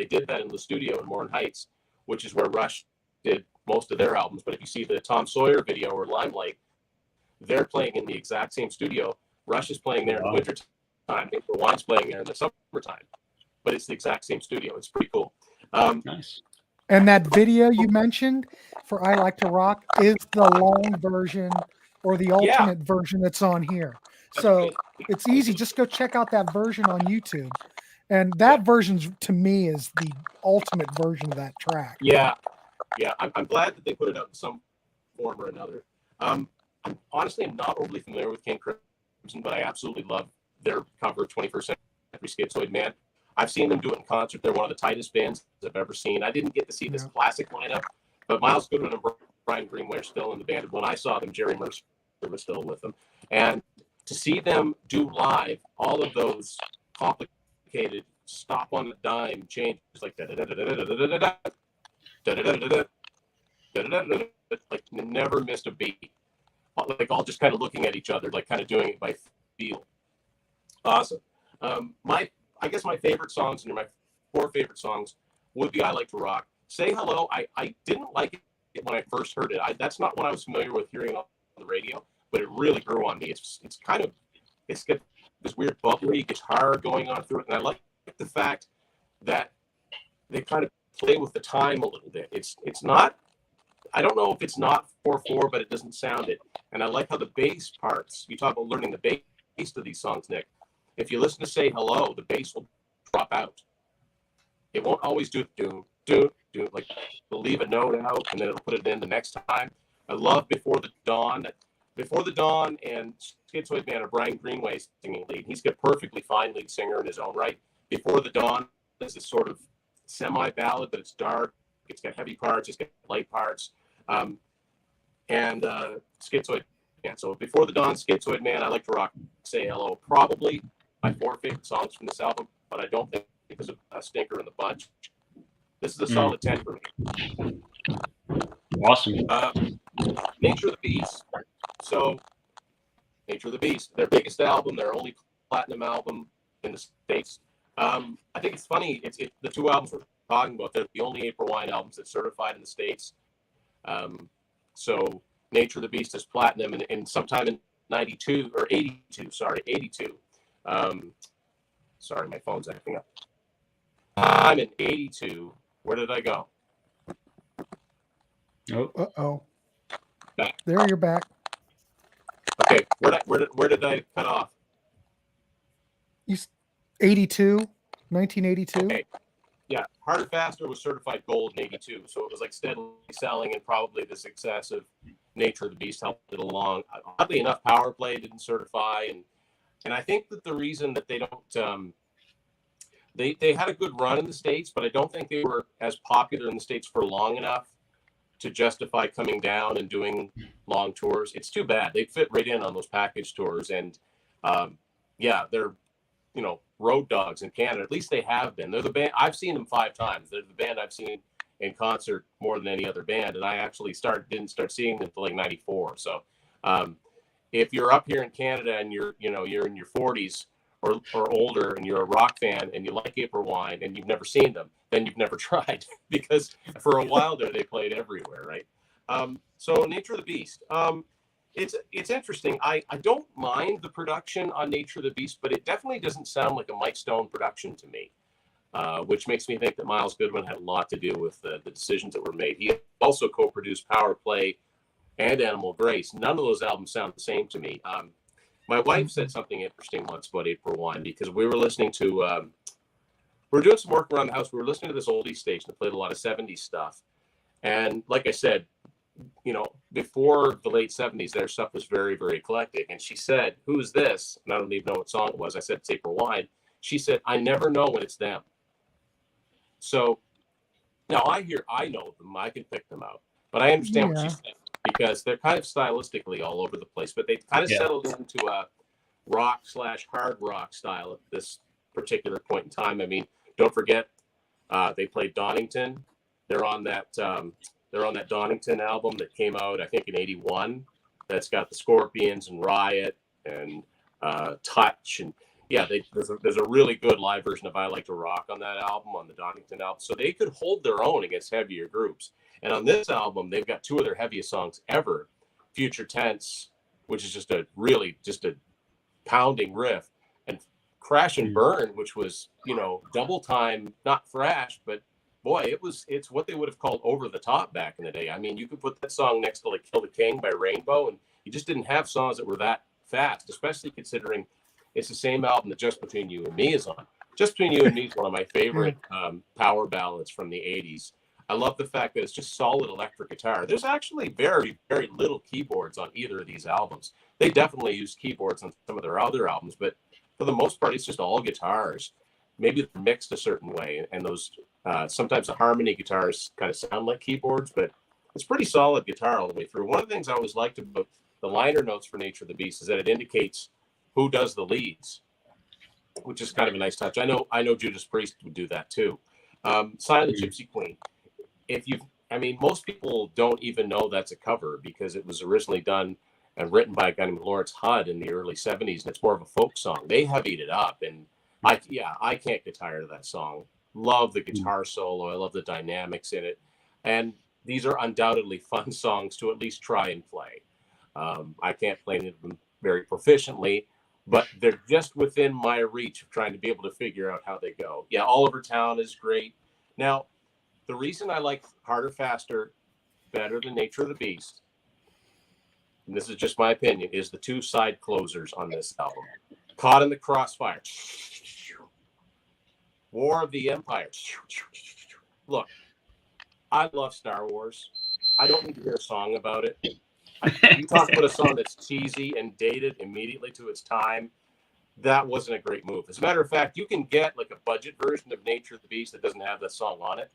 did that in the studio in Morin Heights, which is where Rush did most of their albums. But if you see the Tom Sawyer video or Limelight, they're playing in the exact same studio. Rush is playing there in the winter time. April Wine's playing there in the summertime. But it's the exact same studio. It's pretty cool. Nice. And that video you mentioned for I Like to Rock is the long version or the alternate version that's on here. So it's easy. Just go check out that version on YouTube. And that version, to me, is the ultimate version of that track. Yeah. I'm glad that they put it out in some form or another. I'm honestly not overly familiar with King Crimson, but I absolutely love their cover of 21st Century Schizoid Man. I've seen them do it in concert. They're one of the tightest bands I've ever seen. I didn't get to see this classic lineup, but Miles Goodwin and Brian Greenway are still in the band. When I saw them, Jerry Mercer was still with them. And to see them do live all of those complicated stop on the dime changes, like like never missed a beat. Like all just kind of looking at each other, like kind of doing it by feel. Awesome. I guess my favorite songs, and my 4 favorite songs, would be I Like to Rock. Say Hello, I didn't like it when I first heard it. That's not what I was familiar with hearing on the radio, but it really grew on me. It's got this weird bubbly guitar going on through it, and I like the fact that they kind of play with the time a little bit. It's not, I don't know if it's not 4/4, but it doesn't sound it. And I like how the bass parts, you talk about learning the bass to these songs, Nick. If you listen to Say Hello, the bass will drop out. It won't always do like it'll leave a note out and then it'll put it in the next time. I love Before the Dawn. Before the Dawn and Schizoid Man are Brian Greenway singing lead. He's got perfectly fine lead singer in his own right. Before the Dawn is this sort of semi-ballad, but it's dark. It's got heavy parts. It's got light parts. And Schizoid Man. So Before the Dawn, Schizoid Man, I Like to Rock, Say Hello. Probably my 4 favorite songs from this album, but I don't think there's a stinker in the bunch. This is a solid 10 for me. Awesome. Nature of the Beast. So Nature of the Beast, their biggest album, their only platinum album in the States. I think it's funny. The 2 albums we're talking about, they're the only April Wine albums that's certified in the States. So Nature of the Beast is platinum, and sometime in 82. Sorry, my phone's acting up. I'm in 82. Where did I go? Oh. Uh-oh. Back. There, you're back. Okay, where did I cut off? 1982. Okay. Yeah, Harder Faster was certified gold in 82, so it was like steadily selling, and probably the success of Nature of the Beast helped it along. Oddly enough, Power Play didn't certify, and I think that the reason that they don't they had a good run in the States, but I don't think they were as popular in the States for long enough to justify coming down and doing long tours. It's too bad. They fit right in on those package tours, and they're road dogs in Canada. At least they have been. They're the band. I've seen them 5 times. They're the band I've seen in concert more than any other band, and I actually didn't start seeing them until like 94. So if you're up here in Canada and you're in your 40s or older and you're a rock fan and you like April Wine and you've never seen them, then you've never tried, because for a while there they played everywhere, right? So Nature of the Beast. It's interesting. I don't mind the production on Nature of the Beast, but it definitely doesn't sound like a Mike Stone production to me, which makes me think that Miles Goodwin had a lot to do with the decisions that were made. He also co-produced Power Play and Animal Grace. None of those albums sound the same to me. My wife said something interesting once about April Wine, because we were listening to, we were doing some work around the house. We were listening to this oldie station that played a lot of 70s stuff. And like I said, before the late 70s, their stuff was very, very eclectic. And she said, "Who's this?" And I don't even know what song it was. I said, "It's April Wine." She said, "I never know when it's them." So now I know them. I can pick them out. But I understand what she said, because they're kind of stylistically all over the place. But they kind of settled into a rock/hard rock style at this particular point in time. I mean, don't forget they played Donington. They're on that Donington album that came out, I think, in '81. That's got the Scorpions and Riot and Touch, and yeah, there's a really good live version of "I Like to Rock" on that album, on the Donington album. So they could hold their own against heavier groups. And on this album, they've got two of their heaviest songs ever, "Future Tense," which is just a pounding riff, and "Crash and Burn," which was, double time, not thrash, but boy, it's what they would have called over the top back in the day. I mean, you could put that song next to like "Kill the King" by Rainbow, and you just didn't have songs that were that fast, especially considering it's the same album that "Just Between You and Me" is on. "Just Between You and Me" is one of my favorite power ballads from the '80s. I love the fact that it's just solid electric guitar. There's actually very, very little keyboards on either of these albums. They definitely use keyboards on some of their other albums, but for the most part, it's just all guitars. Maybe they're mixed a certain way, and those sometimes the harmony guitars kind of sound like keyboards, but it's pretty solid guitar all the way through. One of the things I always liked about the liner notes for "Nature of the Beast" is that it indicates who does the leads, which is kind of a nice touch. I know Judas Priest would do that too. "Silent Gypsy Queen." Most people don't even know that's a cover because it was originally done and written by a guy named Lawrence Hudd in the early '70s, and it's more of a folk song. They heavied it up, and I can't get tired of that song. Love the guitar solo. I love the dynamics in it, and these are undoubtedly fun songs to at least try and play. I can't play them very proficiently, but they're just within my reach of trying to be able to figure out how they go. Yeah, "Oliver Town" is great. Now, the reason I like "Harder, Faster" better than "Nature of the Beast," and this is just my opinion, is the two side closers on this album. "Caught in the Crossfire," "War of the Empire." Look, I love Star Wars. I don't need to hear a song about it. You talk about a song that's cheesy and dated immediately to its time. That wasn't a great move. As a matter of fact, you can get like a budget version of "Nature of the Beast" that doesn't have that song on it.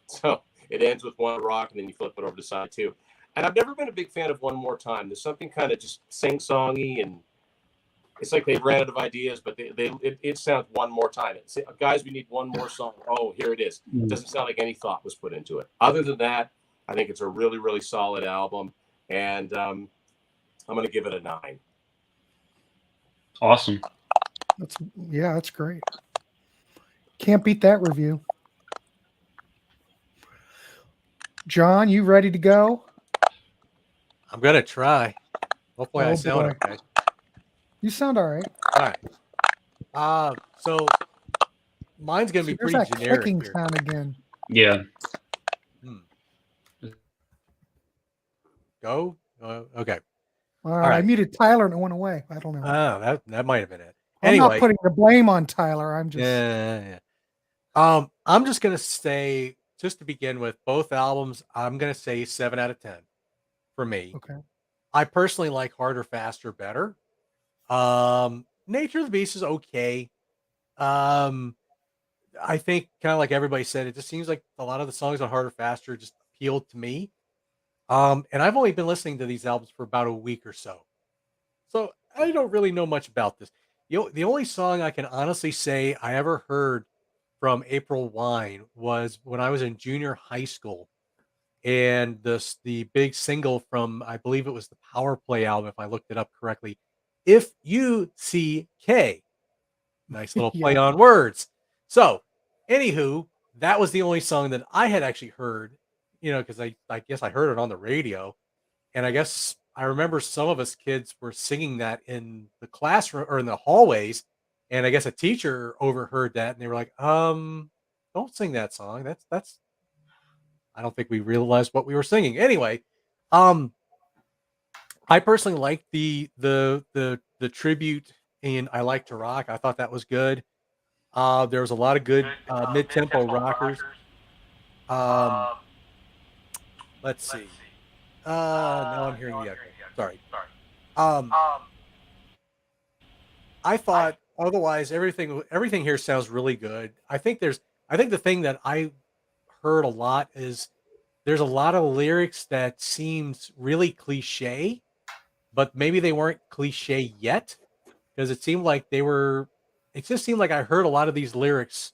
So it ends with "One Rock," and then you flip it over to side two. And I've never been a big fan of "One More Time." There's something kind of just sing-songy, and it's like they ran out of ideas, but it sounds "One More Time." It's, "Guys, we need one more song." Oh, here it is. It doesn't sound like any thought was put into it. Other than that, I think it's a really, really solid album, and I'm going to give it a 9. Awesome. That's great. Can't beat that review. John, you ready to go? I'm gonna try. Hopefully, I Oh, sound boy. okay. You sound all right. All right. So mine's gonna be There's pretty that generic clicking here. sound again. Yeah. Go. Okay. All right. I right. muted Tyler and it went away. I don't know. That might have been it. I'm Anyway, not putting the blame on Tyler. I'm just yeah. I'm just gonna say, just to begin with, both albums, I'm gonna say 7 out of 10 for me. okay. I personally like "Harder, Faster" better. "Nature of the Beast" is okay. I think, kind of like everybody said, it just seems like a lot of the songs on "Harder, Faster" just appealed to me. And I've only been listening to these albums for about a week or so I don't really know much about this. The only song I can honestly say I ever heard from April Wine was when I was in junior high school, and the big single from, I believe it was the Power Play album, if I looked it up correctly, "If You See K." Nice little play on words. So, anywho, that was the only song that I had actually heard, because I guess I heard it on the radio, and I guess I remember some of us kids were singing that in the classroom or in the hallways, and I guess a teacher overheard that, and they were like, don't sing that song. That's I don't think we realized what we were singing. Anyway, I personally liked the tribute in "I Like to Rock." I thought that was good. There was a lot of good mid-tempo rockers. Let's see. Now I'm hearing the echo. Sorry. I thought otherwise everything here sounds really good. I think the thing that I heard a lot is there's a lot of lyrics that seemed really cliche, but maybe they weren't cliche yet, because it seemed like they were it just seemed like I heard a lot of these lyrics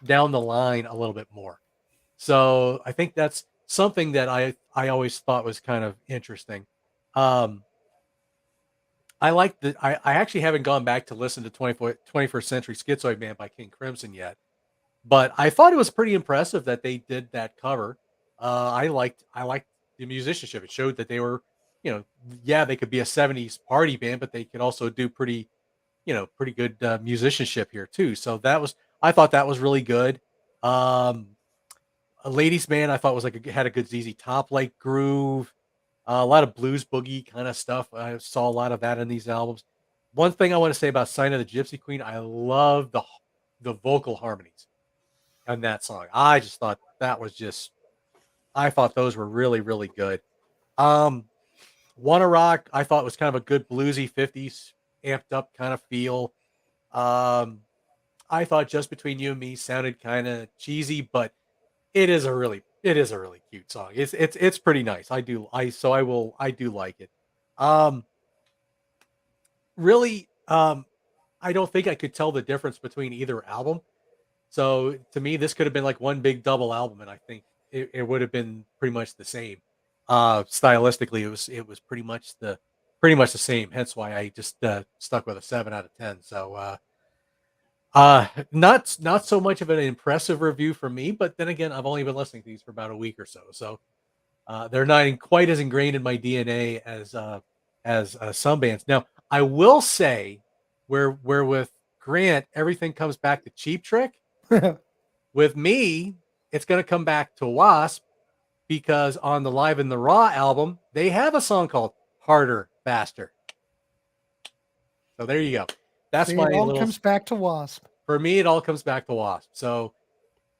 down the line a little bit more. So I think that's something that I always thought was kind of interesting. Um, I like the I actually haven't gone back to listen to 21st Century Schizoid Man by King Crimson yet, but I thought it was pretty impressive that they did that cover. I liked the musicianship. It showed that they were, yeah, they could be a 70s party band, but they could also do pretty good musicianship here too. So I thought that was really good. Um, a Ladies Man, I thought was had a good ZZ Top like groove, a lot of blues boogie kind of stuff. I saw a lot of that in these albums. One thing I want to say about Sign of the Gypsy Queen, I love the vocal harmonies on that song. I just thought I thought those were really, really good. Um, Wanna Rock, I thought was kind of a good bluesy 50s amped up kind of feel. Um, I thought Just Between You and Me sounded kind of cheesy, but it is a really cute song. It's pretty nice. I do like it. Um, really, I don't think I could tell the difference between either album. So to me, this could have been like one big double album, and I think it would have been pretty much the same. Stylistically, it was pretty much the same. Hence why I just stuck with a 7 out of 10. So not so much of an impressive review for me, but then again, I've only been listening to these for about a week or so. So they're not quite as ingrained in my DNA as some bands. Now, I will say, where with Grant everything comes back to Cheap Trick. With me, it's going to come back to Wasp because on the Live in the Raw album, they have a song called Harder, Faster. So there you go. That's See, my it all little. comes back to Wasp. For me, it all comes back to Wasp. So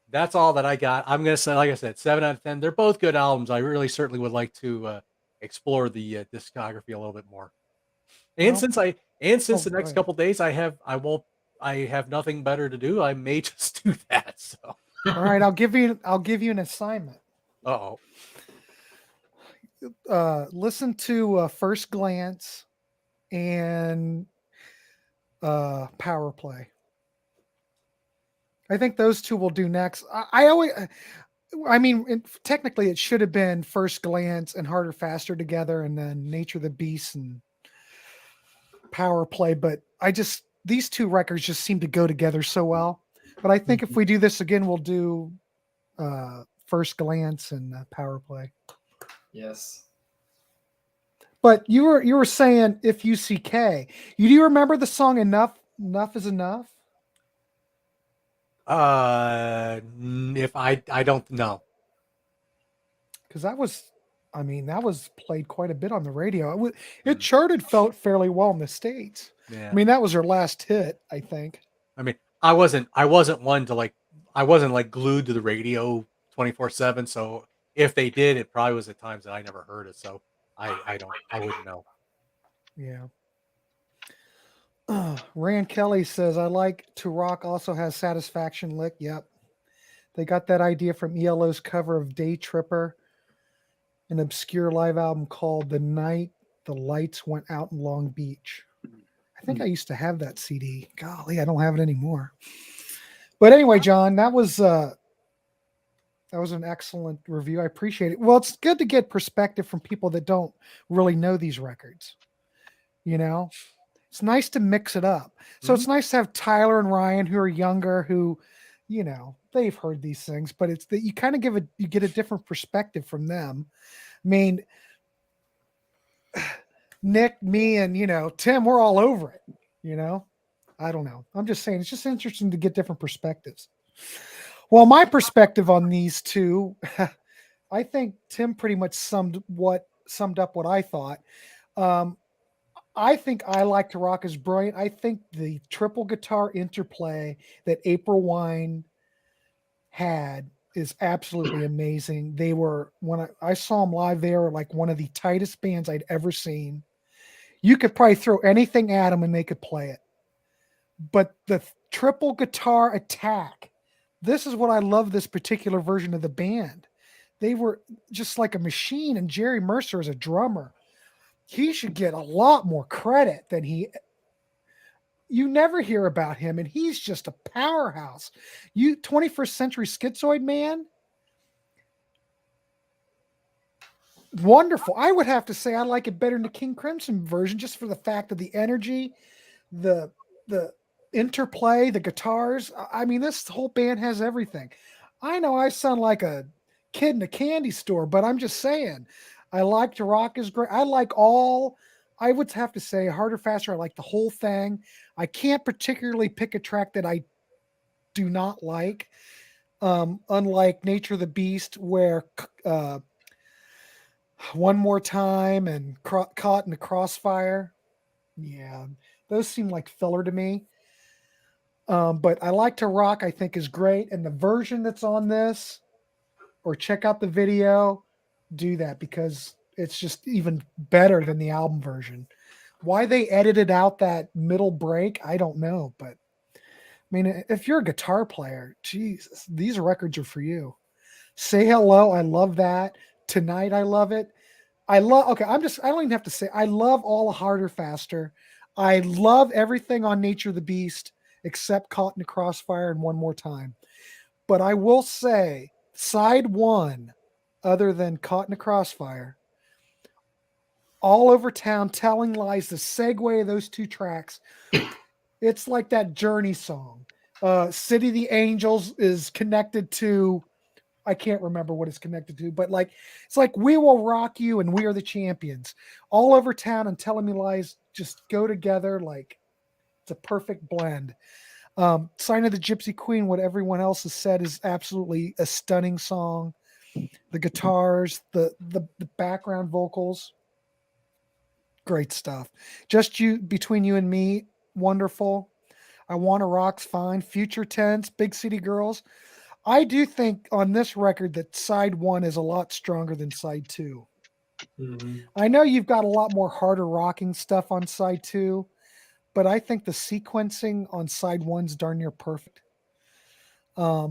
that's all that I got. I'm going to say, like I said, 7 out of 10. They're both good albums. I really certainly would like to explore the discography a little bit more. And Well, since the go next ahead. couple days I have nothing better to do, I may just do that. So, All right, I'll give you an assignment. uh-oh. Listen to First Glance and Power Play. I think those two will do next. I mean, technically, it should have been First Glance and Harder, Faster together, and then Nature of the Beast and Power Play. But these two records just seem to go together so well. But I think if we do this again, we'll do First Glance and Power Play. Yes. But you were saying if you see K, do you remember the song Enough is Enough? If I don't know. Because that was played quite a bit on the radio. It charted felt fairly well in the States. Yeah. I mean, that was her last hit, I think. I mean, I wasn't one to I wasn't like glued to the radio 24/7. So if they did, it probably was at times that I never heard it. So I wouldn't know. Yeah. Rand Kelly says, I like to rock also has Satisfaction Lick. Yep. They got that idea from ELO's cover of Day Tripper, an obscure live album called The Night the Lights Went Out in Long Beach. I think I used to have that CD. Golly, I don't have it anymore. But anyway, John, that was an excellent review. I appreciate it. Well, it's good to get perspective from people that don't really know these records. You know, it's nice to mix it up. So it's nice to have Tyler and Ryan who are younger, who, they've heard these things, but it's that you kind of you get a different perspective from them. I mean, Nick, me, and Tim, we're all over it. I don't know. I'm just saying it's just interesting to get different perspectives. Well, my perspective on these two, I think Tim pretty much summed up what I thought. I think I Like to Rock is brilliant. I think the triple guitar interplay that April Wine had is absolutely amazing. They were, when I saw them live, they were like one of the tightest bands I'd ever seen. You could probably throw anything at them and they could play it. But the triple guitar attack, this is what I love this particular version of the band. They were just like a machine, and Jerry Mercer is a drummer. He should get a lot more credit than he you never hear about him, and he's just a powerhouse. 21st Century Schizoid Man, wonderful. I would have to say I like it better than the King Crimson version, just for the fact of the energy, the interplay, the guitars. I mean, this whole band has everything. I know I sound like a kid in a candy store, but I'm just saying, I like to rock is great. I like all. I would have to say Harder Faster. I like the whole thing. I can't particularly pick a track that I do not like. Unlike Nature of the Beast, where One More Time and Caught in the Crossfire. Yeah, those seem like filler to me. But I Like to Rock, I think, is great. And the version that's on this, or check out the video, do that, because it's just even better than the album version. Why they edited out that middle break, I don't know. But I mean, if you're a guitar player, Jesus, these records are for you. Say Hello, I love that. Tonight, I love it. I don't even have to say, I love all of Harder Faster. I love everything on Nature of the Beast except Caught in the Crossfire and One More Time. But I will say, side one, other than Caught in the Crossfire, All Over Town, Telling Lies, the segue of those two tracks, it's like that Journey song. City of the Angels is connected to, I can't remember what it's connected to, but it's like We Will Rock You and We Are the Champions. All Over Town and Telling Me Lies just go together like it's a perfect blend. Sign of the Gypsy Queen, what everyone else has said, is absolutely a stunning song. The guitars, the background vocals, great stuff. Just You, Between You and Me, wonderful. I Wanna Rock's fine. Future Tense, Big City Girls. I do think on this record that side one is a lot stronger than side two. Mm-hmm. I know you've got a lot more harder rocking stuff on side two, but I think the sequencing on side one's darn near perfect. I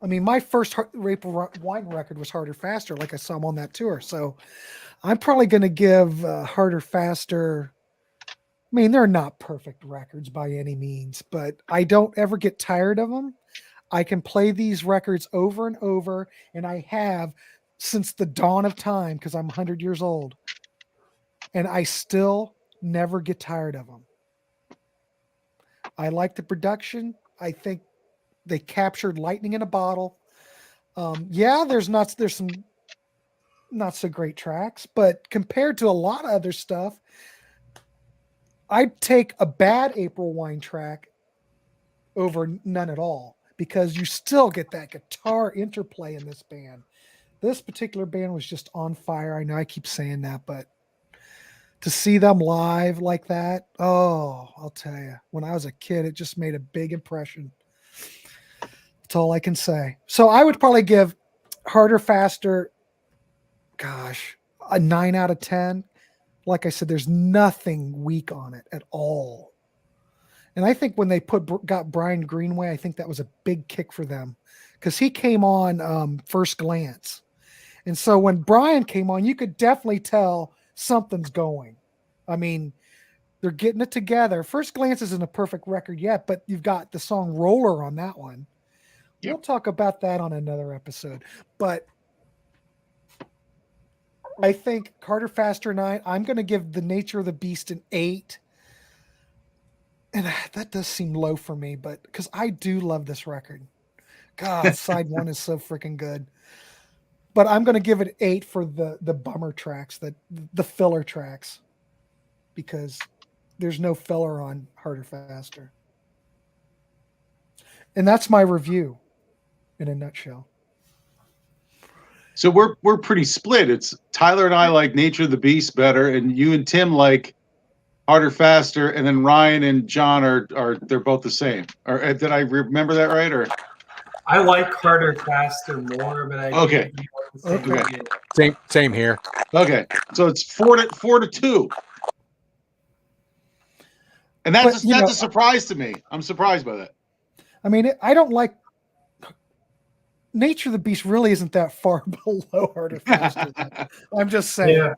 mean, my first April Wine record was Harder Faster, like I saw him on that tour. So I'm probably going to give Harder Faster. I mean, they're not perfect records by any means, but I don't ever get tired of them. I can play these records over and over, and I have since the dawn of time, because I'm 100 years old, and I still never get tired of them. I like the production. I think they captured lightning in a bottle. There's some not so great tracks, but compared to a lot of other stuff, I'd take a bad April Wine track over none at all, because you still get that guitar interplay in this band. This particular band was just on fire. I know I keep saying that, but to see them live like that, oh, I'll tell you, when I was a kid, it just made a big impression. That's all I can say. So I would probably give Harder Faster, a 9 out of 10. Like I said, there's nothing weak on it at all. And I think when they got Brian Greenway, I think that was a big kick for them, because he came on First Glance. And so when Brian came on, you could definitely tell something's going. I mean, they're getting it together. First Glance isn't a perfect record yet, but you've got the song Roller on that one. Yep. We'll talk about that on another episode. But I think Harder Faster 9, I'm going to give The Nature of the Beast an 8. And that does seem low for me, but because I do love this record. God, side one is so freaking good. But I'm going to give it 8 for the bummer tracks, the filler tracks, because there's no filler on Harder Faster. And that's my review in a nutshell. So we're pretty split. It's Tyler and I like Nature of the Beast better, and you and Tim like Harder Faster, and then Ryan and John are they're both the same. Or did I remember that right? Or I like Harder Faster more, but I okay. Same here. Okay, so it's 4-2, and that's a surprise to me. I'm surprised by that. I mean, I don't like Nature of the Beast. Really, isn't that far below Harder Faster. I'm just saying. Yeah,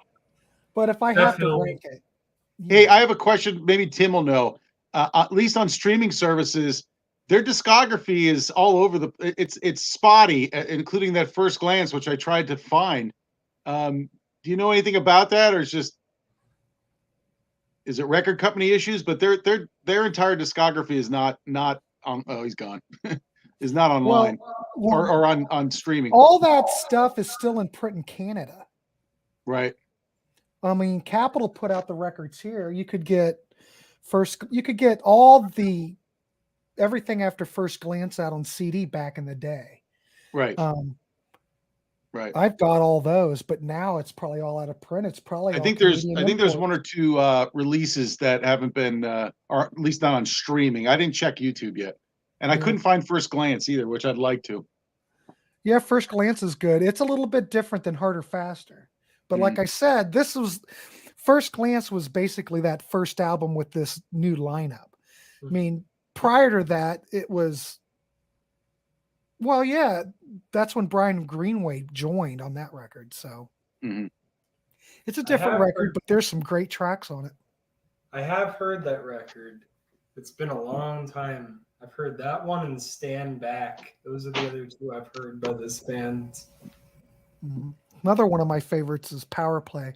but if I have to rank it, Hey, I have a question. Maybe Tim will know. At least on streaming services, their discography is all over the. It's spotty, including that First Glance, which I tried to find. Do you know anything about that, or is it record company issues? But their entire discography is not on. Oh, he's gone. Is not online or on streaming. All that stuff is still in print in Canada. Right. I mean, Capitol put out the records here. You could get all the everything after First Glance out on CD back in the day. Right. Right. I've got all those, but now it's probably all out of print. It's probably I think there's one or two releases that haven't been or at least not on streaming. I didn't check YouTube yet. And I couldn't find First Glance either, which I'd like to. Yeah, First Glance is good. It's a little bit different than Harder Faster. But like I said, First Glance was basically that first album with this new lineup. I mean, prior to that, it was, well, yeah, that's when Brian Greenway joined on that record. So it's a different record, but there's some great tracks on it. I have heard that record. It's been a long time. I've heard that one and Stand Back. Those are the other two I've heard by this band. Another one of my favorites is Power Play.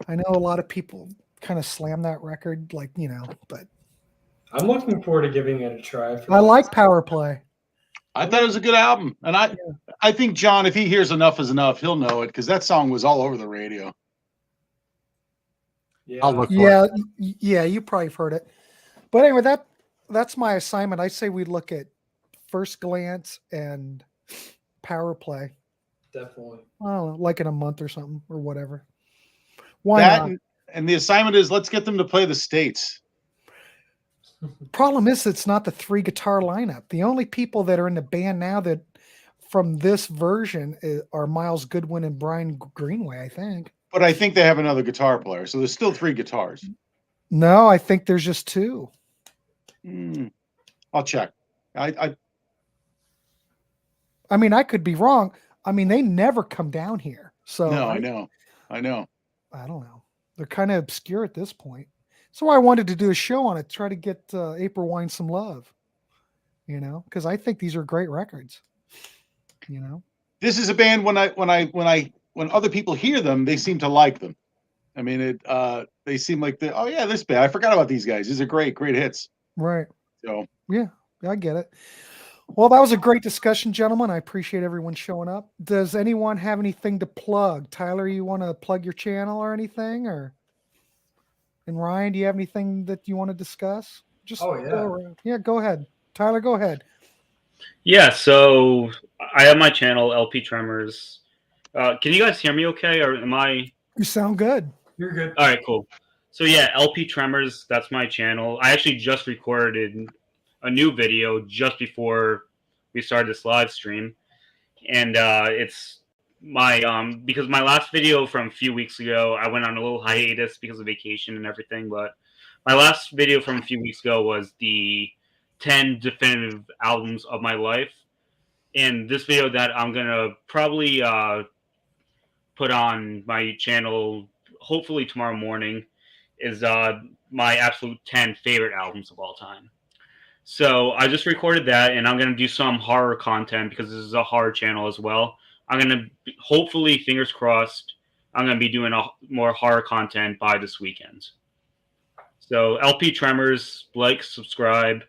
I know a lot of people kind of slam that record, but I'm looking forward to giving it a try. I like Power Play. I thought it was a good album. And I think John, if he hears Enough Is Enough, he'll know it because that song was all over the radio. Yeah. I'll look for it. Yeah, you probably have heard it. But anyway, that's my assignment. I say we look at First Glance and Power Play. Definitely. Oh, like in a month or something or whatever. Why that not? And the assignment is let's get them to play the States. Problem is, it's not the 3 guitar lineup. The only people that are in the band now that from this version are Miles Goodwin and Brian Greenway, I think. But I think they have another guitar player, so there's still 3 guitars. No, I think there's just 2. I'll check. I mean, I could be wrong. I mean, they never come down here. So no, I know. I don't know. They're kind of obscure at this point. So I wanted to do a show on it, try to get April Wine some love, because I think these are great records. This is a band when other people hear them, they seem to like them. I mean, they seem like this band. I forgot about these guys. These are great hits. Right. So yeah, I get it. Well, that was a great discussion, gentlemen. I appreciate everyone showing up. Does anyone have anything to plug? Tyler, you want to plug your channel or anything? And Ryan, do you have anything that you want to discuss? Go around. Yeah, go ahead. Tyler, go ahead. Yeah, so I have my channel, LP Tremors. Can you guys hear me okay, or am I? You sound good. You're good. All right, cool. So yeah, LP Tremors, that's my channel. I actually just recorded a new video just before we started this live stream, and it's my because my last video from a few weeks ago, I went on a little hiatus because of vacation and everything, but my last video from a few weeks ago was the 10 definitive albums of my life, and this video that I'm gonna probably put on my channel hopefully tomorrow morning is my absolute 10 favorite albums of all time. So I just recorded that, and I'm going to do some horror content because this is a horror channel as well. I'm going to, hopefully, fingers crossed, I'm going to be doing more horror content by this weekend. So LP Tremors, like, subscribe.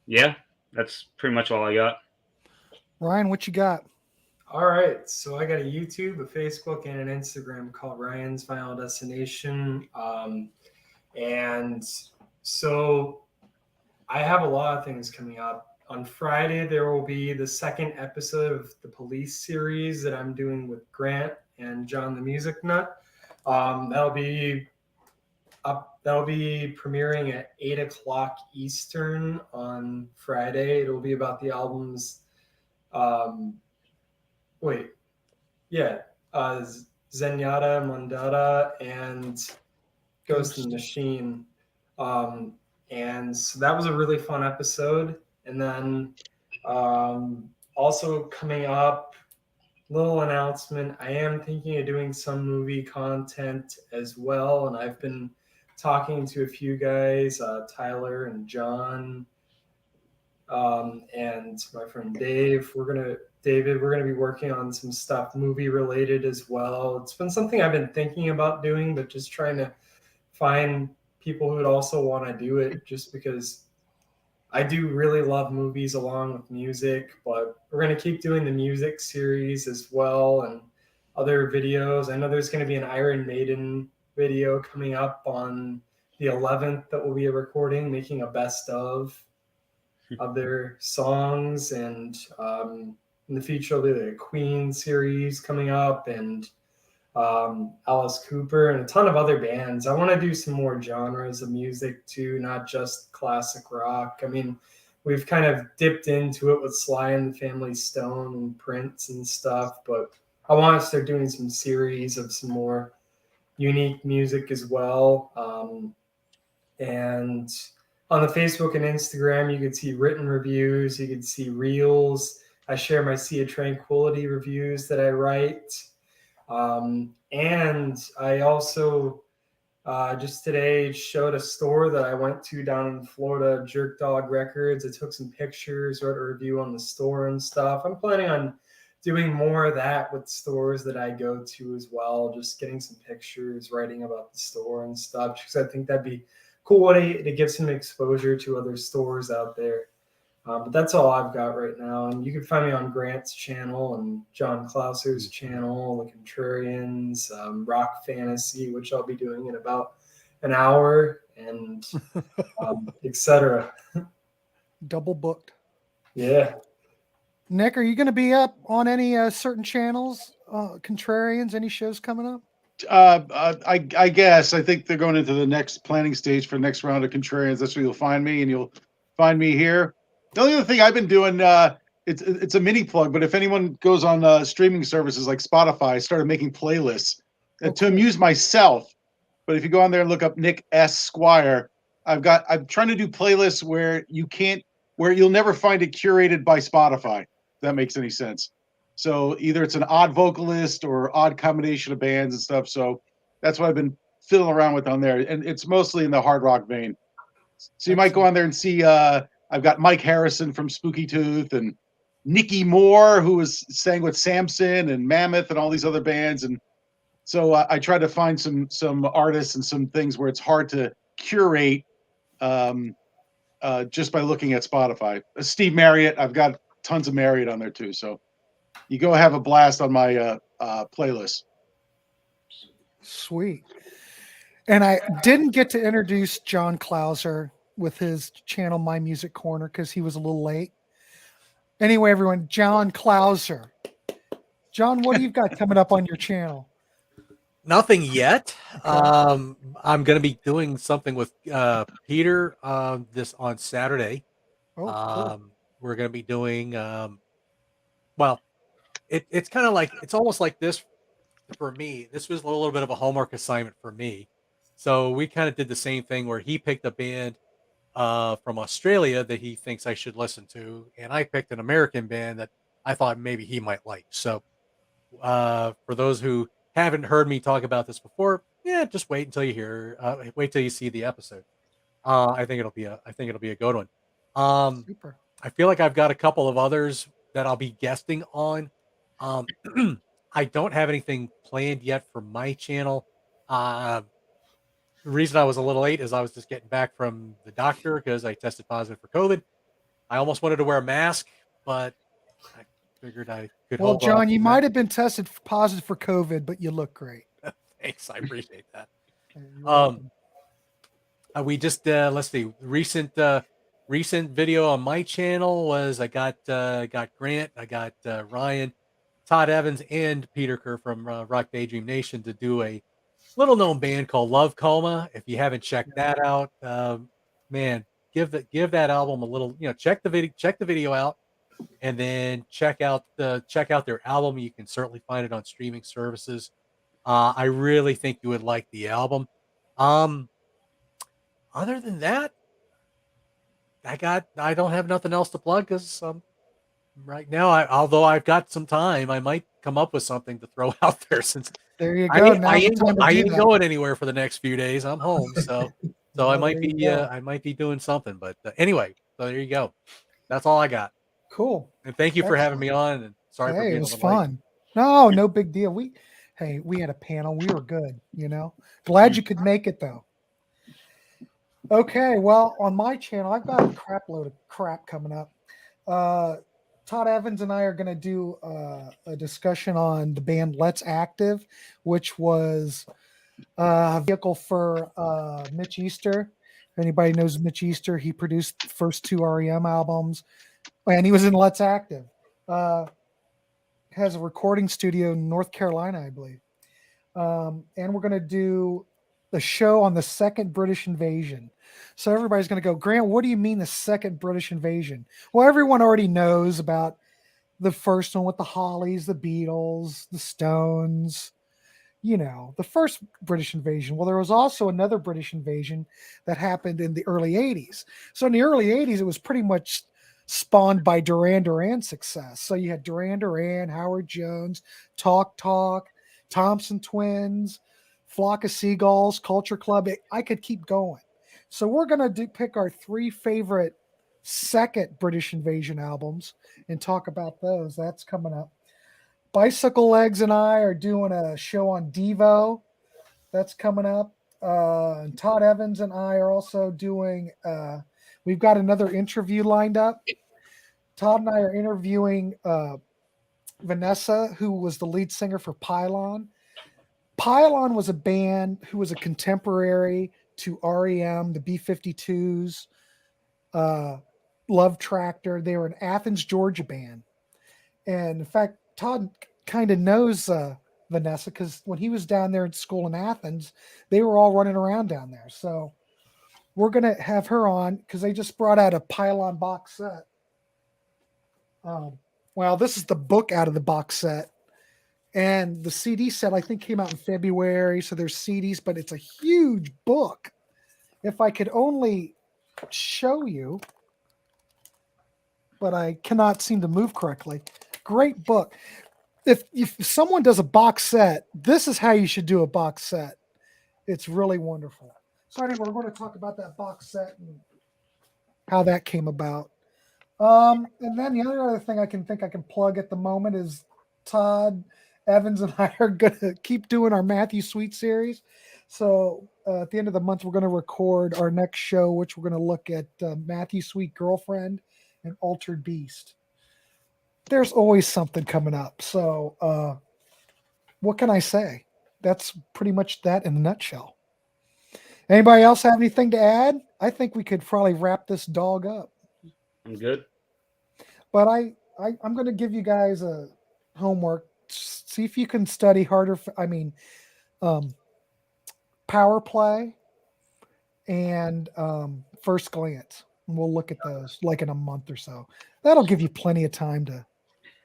Yeah, that's pretty much all I got. Ryan, what you got? All right, so I got a YouTube, a Facebook, and an Instagram called Ryan's Final Destination. And so I have a lot of things coming up. On Friday, there will be the second episode of the Police series that I'm doing with Grant and John the Music Nut. That'll be premiering at 8:00 Eastern on Friday. It'll be about the albums. Zenyatta, Mondada, and Ghost in the Machine. And so that was a really fun episode. And then also coming up, little announcement, I am thinking of doing some movie content as well. And I've been talking to a few guys, Tyler and John, and my friend David. We're gonna be working on some stuff movie related as well. It's been something I've been thinking about doing, but just trying to find people who would also want to do it, just because I do really love movies along with music. But we're gonna keep doing the music series as well and other videos. I know there's gonna be an Iron Maiden video coming up on the 11th that we'll be recording, making a best of their songs, and in the future there'll be a Queen series coming up, and Alice Cooper, and a ton of other bands. I want to do some more genres of music too, not just classic rock. I mean, we've kind of dipped into it with Sly and the Family Stone and Prince and stuff, but I want to start doing some series of some more unique music as well. And on the Facebook and Instagram, you could see written reviews, you could see reels. I share my Sea of Tranquility reviews that I write. And I also just today showed a store that I went to down in Florida, Jerk Dog Records. I took some pictures, wrote a review on the store and stuff. I'm planning on doing more of that with stores that I go to as well, just getting some pictures, writing about the store and stuff, because I think that'd be cool way to give some exposure to other stores out there. But that's all I've got right now. And you can find me on Grant's channel and John Clauser's channel, The Contrarians, Rock Fantasy, which I'll be doing in about an hour, and etc. Double booked. Yeah. Nick, are you going to be up on any certain channels? Contrarians, any shows coming up? I guess I think they're going into the next planning stage for the next round of Contrarians. That's where you'll find me, and you'll find me here. The only other thing I've been doing, it's a mini plug, but if anyone goes on streaming services like Spotify, I started making playlists to amuse myself. But if you go on there and look up Nick S. Squire, I'm trying to do playlists where you'll never find it curated by Spotify. If that makes any sense. So either it's an odd vocalist or odd combination of bands and stuff. So that's what I've been fiddling around with on there, and it's mostly in the hard rock vein. So you might go on there and see. I've got Mike Harrison from Spooky Tooth and Nikki Moore, who sang with Samson and Mammoth and all these other bands. And so I try to find some artists and some things where it's hard to curate just by looking at Spotify. Steve Marriott, I've got tons of Marriott on there too. So you go have a blast on my playlist. Sweet. And I didn't get to introduce John Clauser with his channel, My Music Corner, because he was a little late. Anyway, everyone, John Clauser. John, what do you got coming up on your channel? Nothing yet. I'm going to be doing something with Peter this on Saturday. Oh, cool. We're going to be doing, well, it's kind of like, it's almost like this for me. This was a little bit of a homework assignment for me. So we kind of did the same thing where he picked a band from Australia that he thinks I should listen to, and I picked an American band that I thought maybe he might like. So for those who haven't heard me talk about this before, yeah, just wait until you wait till you see the episode. I think it'll be a good one. Super. I feel like I've got a couple of others that I'll be guesting on. I don't have anything planned yet for my channel. The reason I was a little late is I was just getting back from the doctor because I tested positive for COVID. I almost wanted to wear a mask, but I figured I could. Well, John, you might have been tested positive for COVID, but you look great. Thanks, I appreciate that. Welcome. We just let's see. Recent video on my channel was I got Grant, I got Ryan, Todd Evans, and Peter Kerr from Rock Daydream Nation to do a little known band called Love Coma. If you haven't checked that out, man, give that album a little, check the video out, and then check out their album. You can certainly find it on streaming services. I really think you would like the album. Other than that, I don't have nothing else to plug because right now, although I've got some time, I might come up with something to throw out there since There you I go. ain't, Now I the ain't, time to I do ain't that. going anywhere for the next few days. I'm home, so I Well, might there you be go. I might be doing something. But anyway, so there you go. That's all I got. Cool. And thank you for having Excellent. me on. And sorry for Hey, it being a was little late. fun. No, no big deal. We had a panel. We were good, you know. Glad you could make it though. Okay, well, on my channel, I've got a crap load of crap coming up. Todd Evans and I are going to do a discussion on the band Let's Active, which was a vehicle for Mitch Easter. If anybody knows Mitch Easter, he produced the first two REM albums, and he was in Let's Active. Has a recording studio in North Carolina, I believe. And we're going to do the show on the second British invasion. So everybody's going to go, Grant, what do you mean the second British invasion? Well, everyone already knows about the first one with the Hollies, the Beatles, the Stones, you know, the first British invasion. Well, there was also another British invasion that happened in the early 80s. So in the early 80s, it was pretty much spawned by Duran Duran's success. So you had Duran Duran, Howard Jones, Talk Talk, Thompson Twins, Flock of Seagulls, Culture Club. I could keep going. So we're going to pick our three favorite second British invasion albums and talk about those. That's coming up. Bicycle Legs and I are doing a show on Devo. That's coming up. And Todd Evans and I are also doing, we've got another interview lined up. Todd and I are interviewing Vanessa, who was the lead singer for Pylon. Pylon was a band who was a contemporary to REM, the B-52s, Love Tractor. They were an Athens, Georgia band. And in fact, Todd kind of knows Vanessa because when he was down there at school in Athens, they were all running around down there. So we're going to have her on because they just brought out a Pylon box set. Well, this is the book out of the box set. And the CD set, I think, came out in February. So there's CDs, but it's a huge book. If I could only show you, but I cannot seem to move correctly. Great book. If someone does a box set, this is how you should do a box set. It's really wonderful. So anyway, we're going to talk about that box set and how that came about. And then the other thing I can plug at the moment is Todd Evans and I are going to keep doing our Matthew Sweet series. So at the end of the month, we're going to record our next show, which we're going to look at Matthew Sweet Girlfriend and Altered Beast. There's always something coming up. So what can I say? That's pretty much that in a nutshell. Anybody else have anything to add? I think we could probably wrap this dog up. I'm good. But I'm going to give you guys a homework. See if you can study harder. Power Play and First Glance. And we'll look at those like in a month or so. That'll give you plenty of time to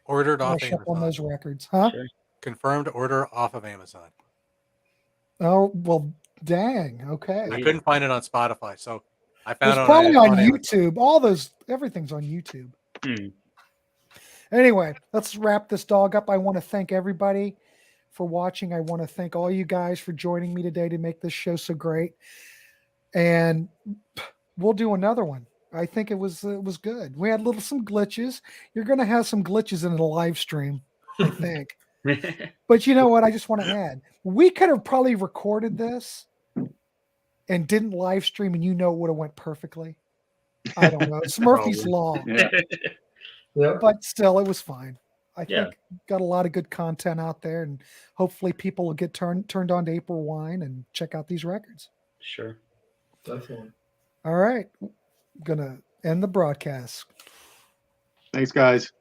Ordered off brush up on Amazon. those records, huh? Sure. Confirmed order off of Amazon. Oh well, dang. Okay. I couldn't find it on Spotify, so I found It's it probably on Amazon. YouTube. Everything's on YouTube. Anyway, let's wrap this dog up. I want to thank everybody for watching. I want to thank all you guys for joining me today to make this show so great. And we'll do another one. I think it was good. We had some glitches. You're going to have some glitches in the live stream, I think. But you know what? I just want to add, we could have probably recorded this and didn't live stream, and it would have went perfectly. I don't know. It's Murphy's Law. Yeah. But still, it was fine. I think got a lot of good content out there, and hopefully people will get turned on to April Wine and check out these records. Sure. Definitely. All right. I'm going to end the broadcast. Thanks, guys.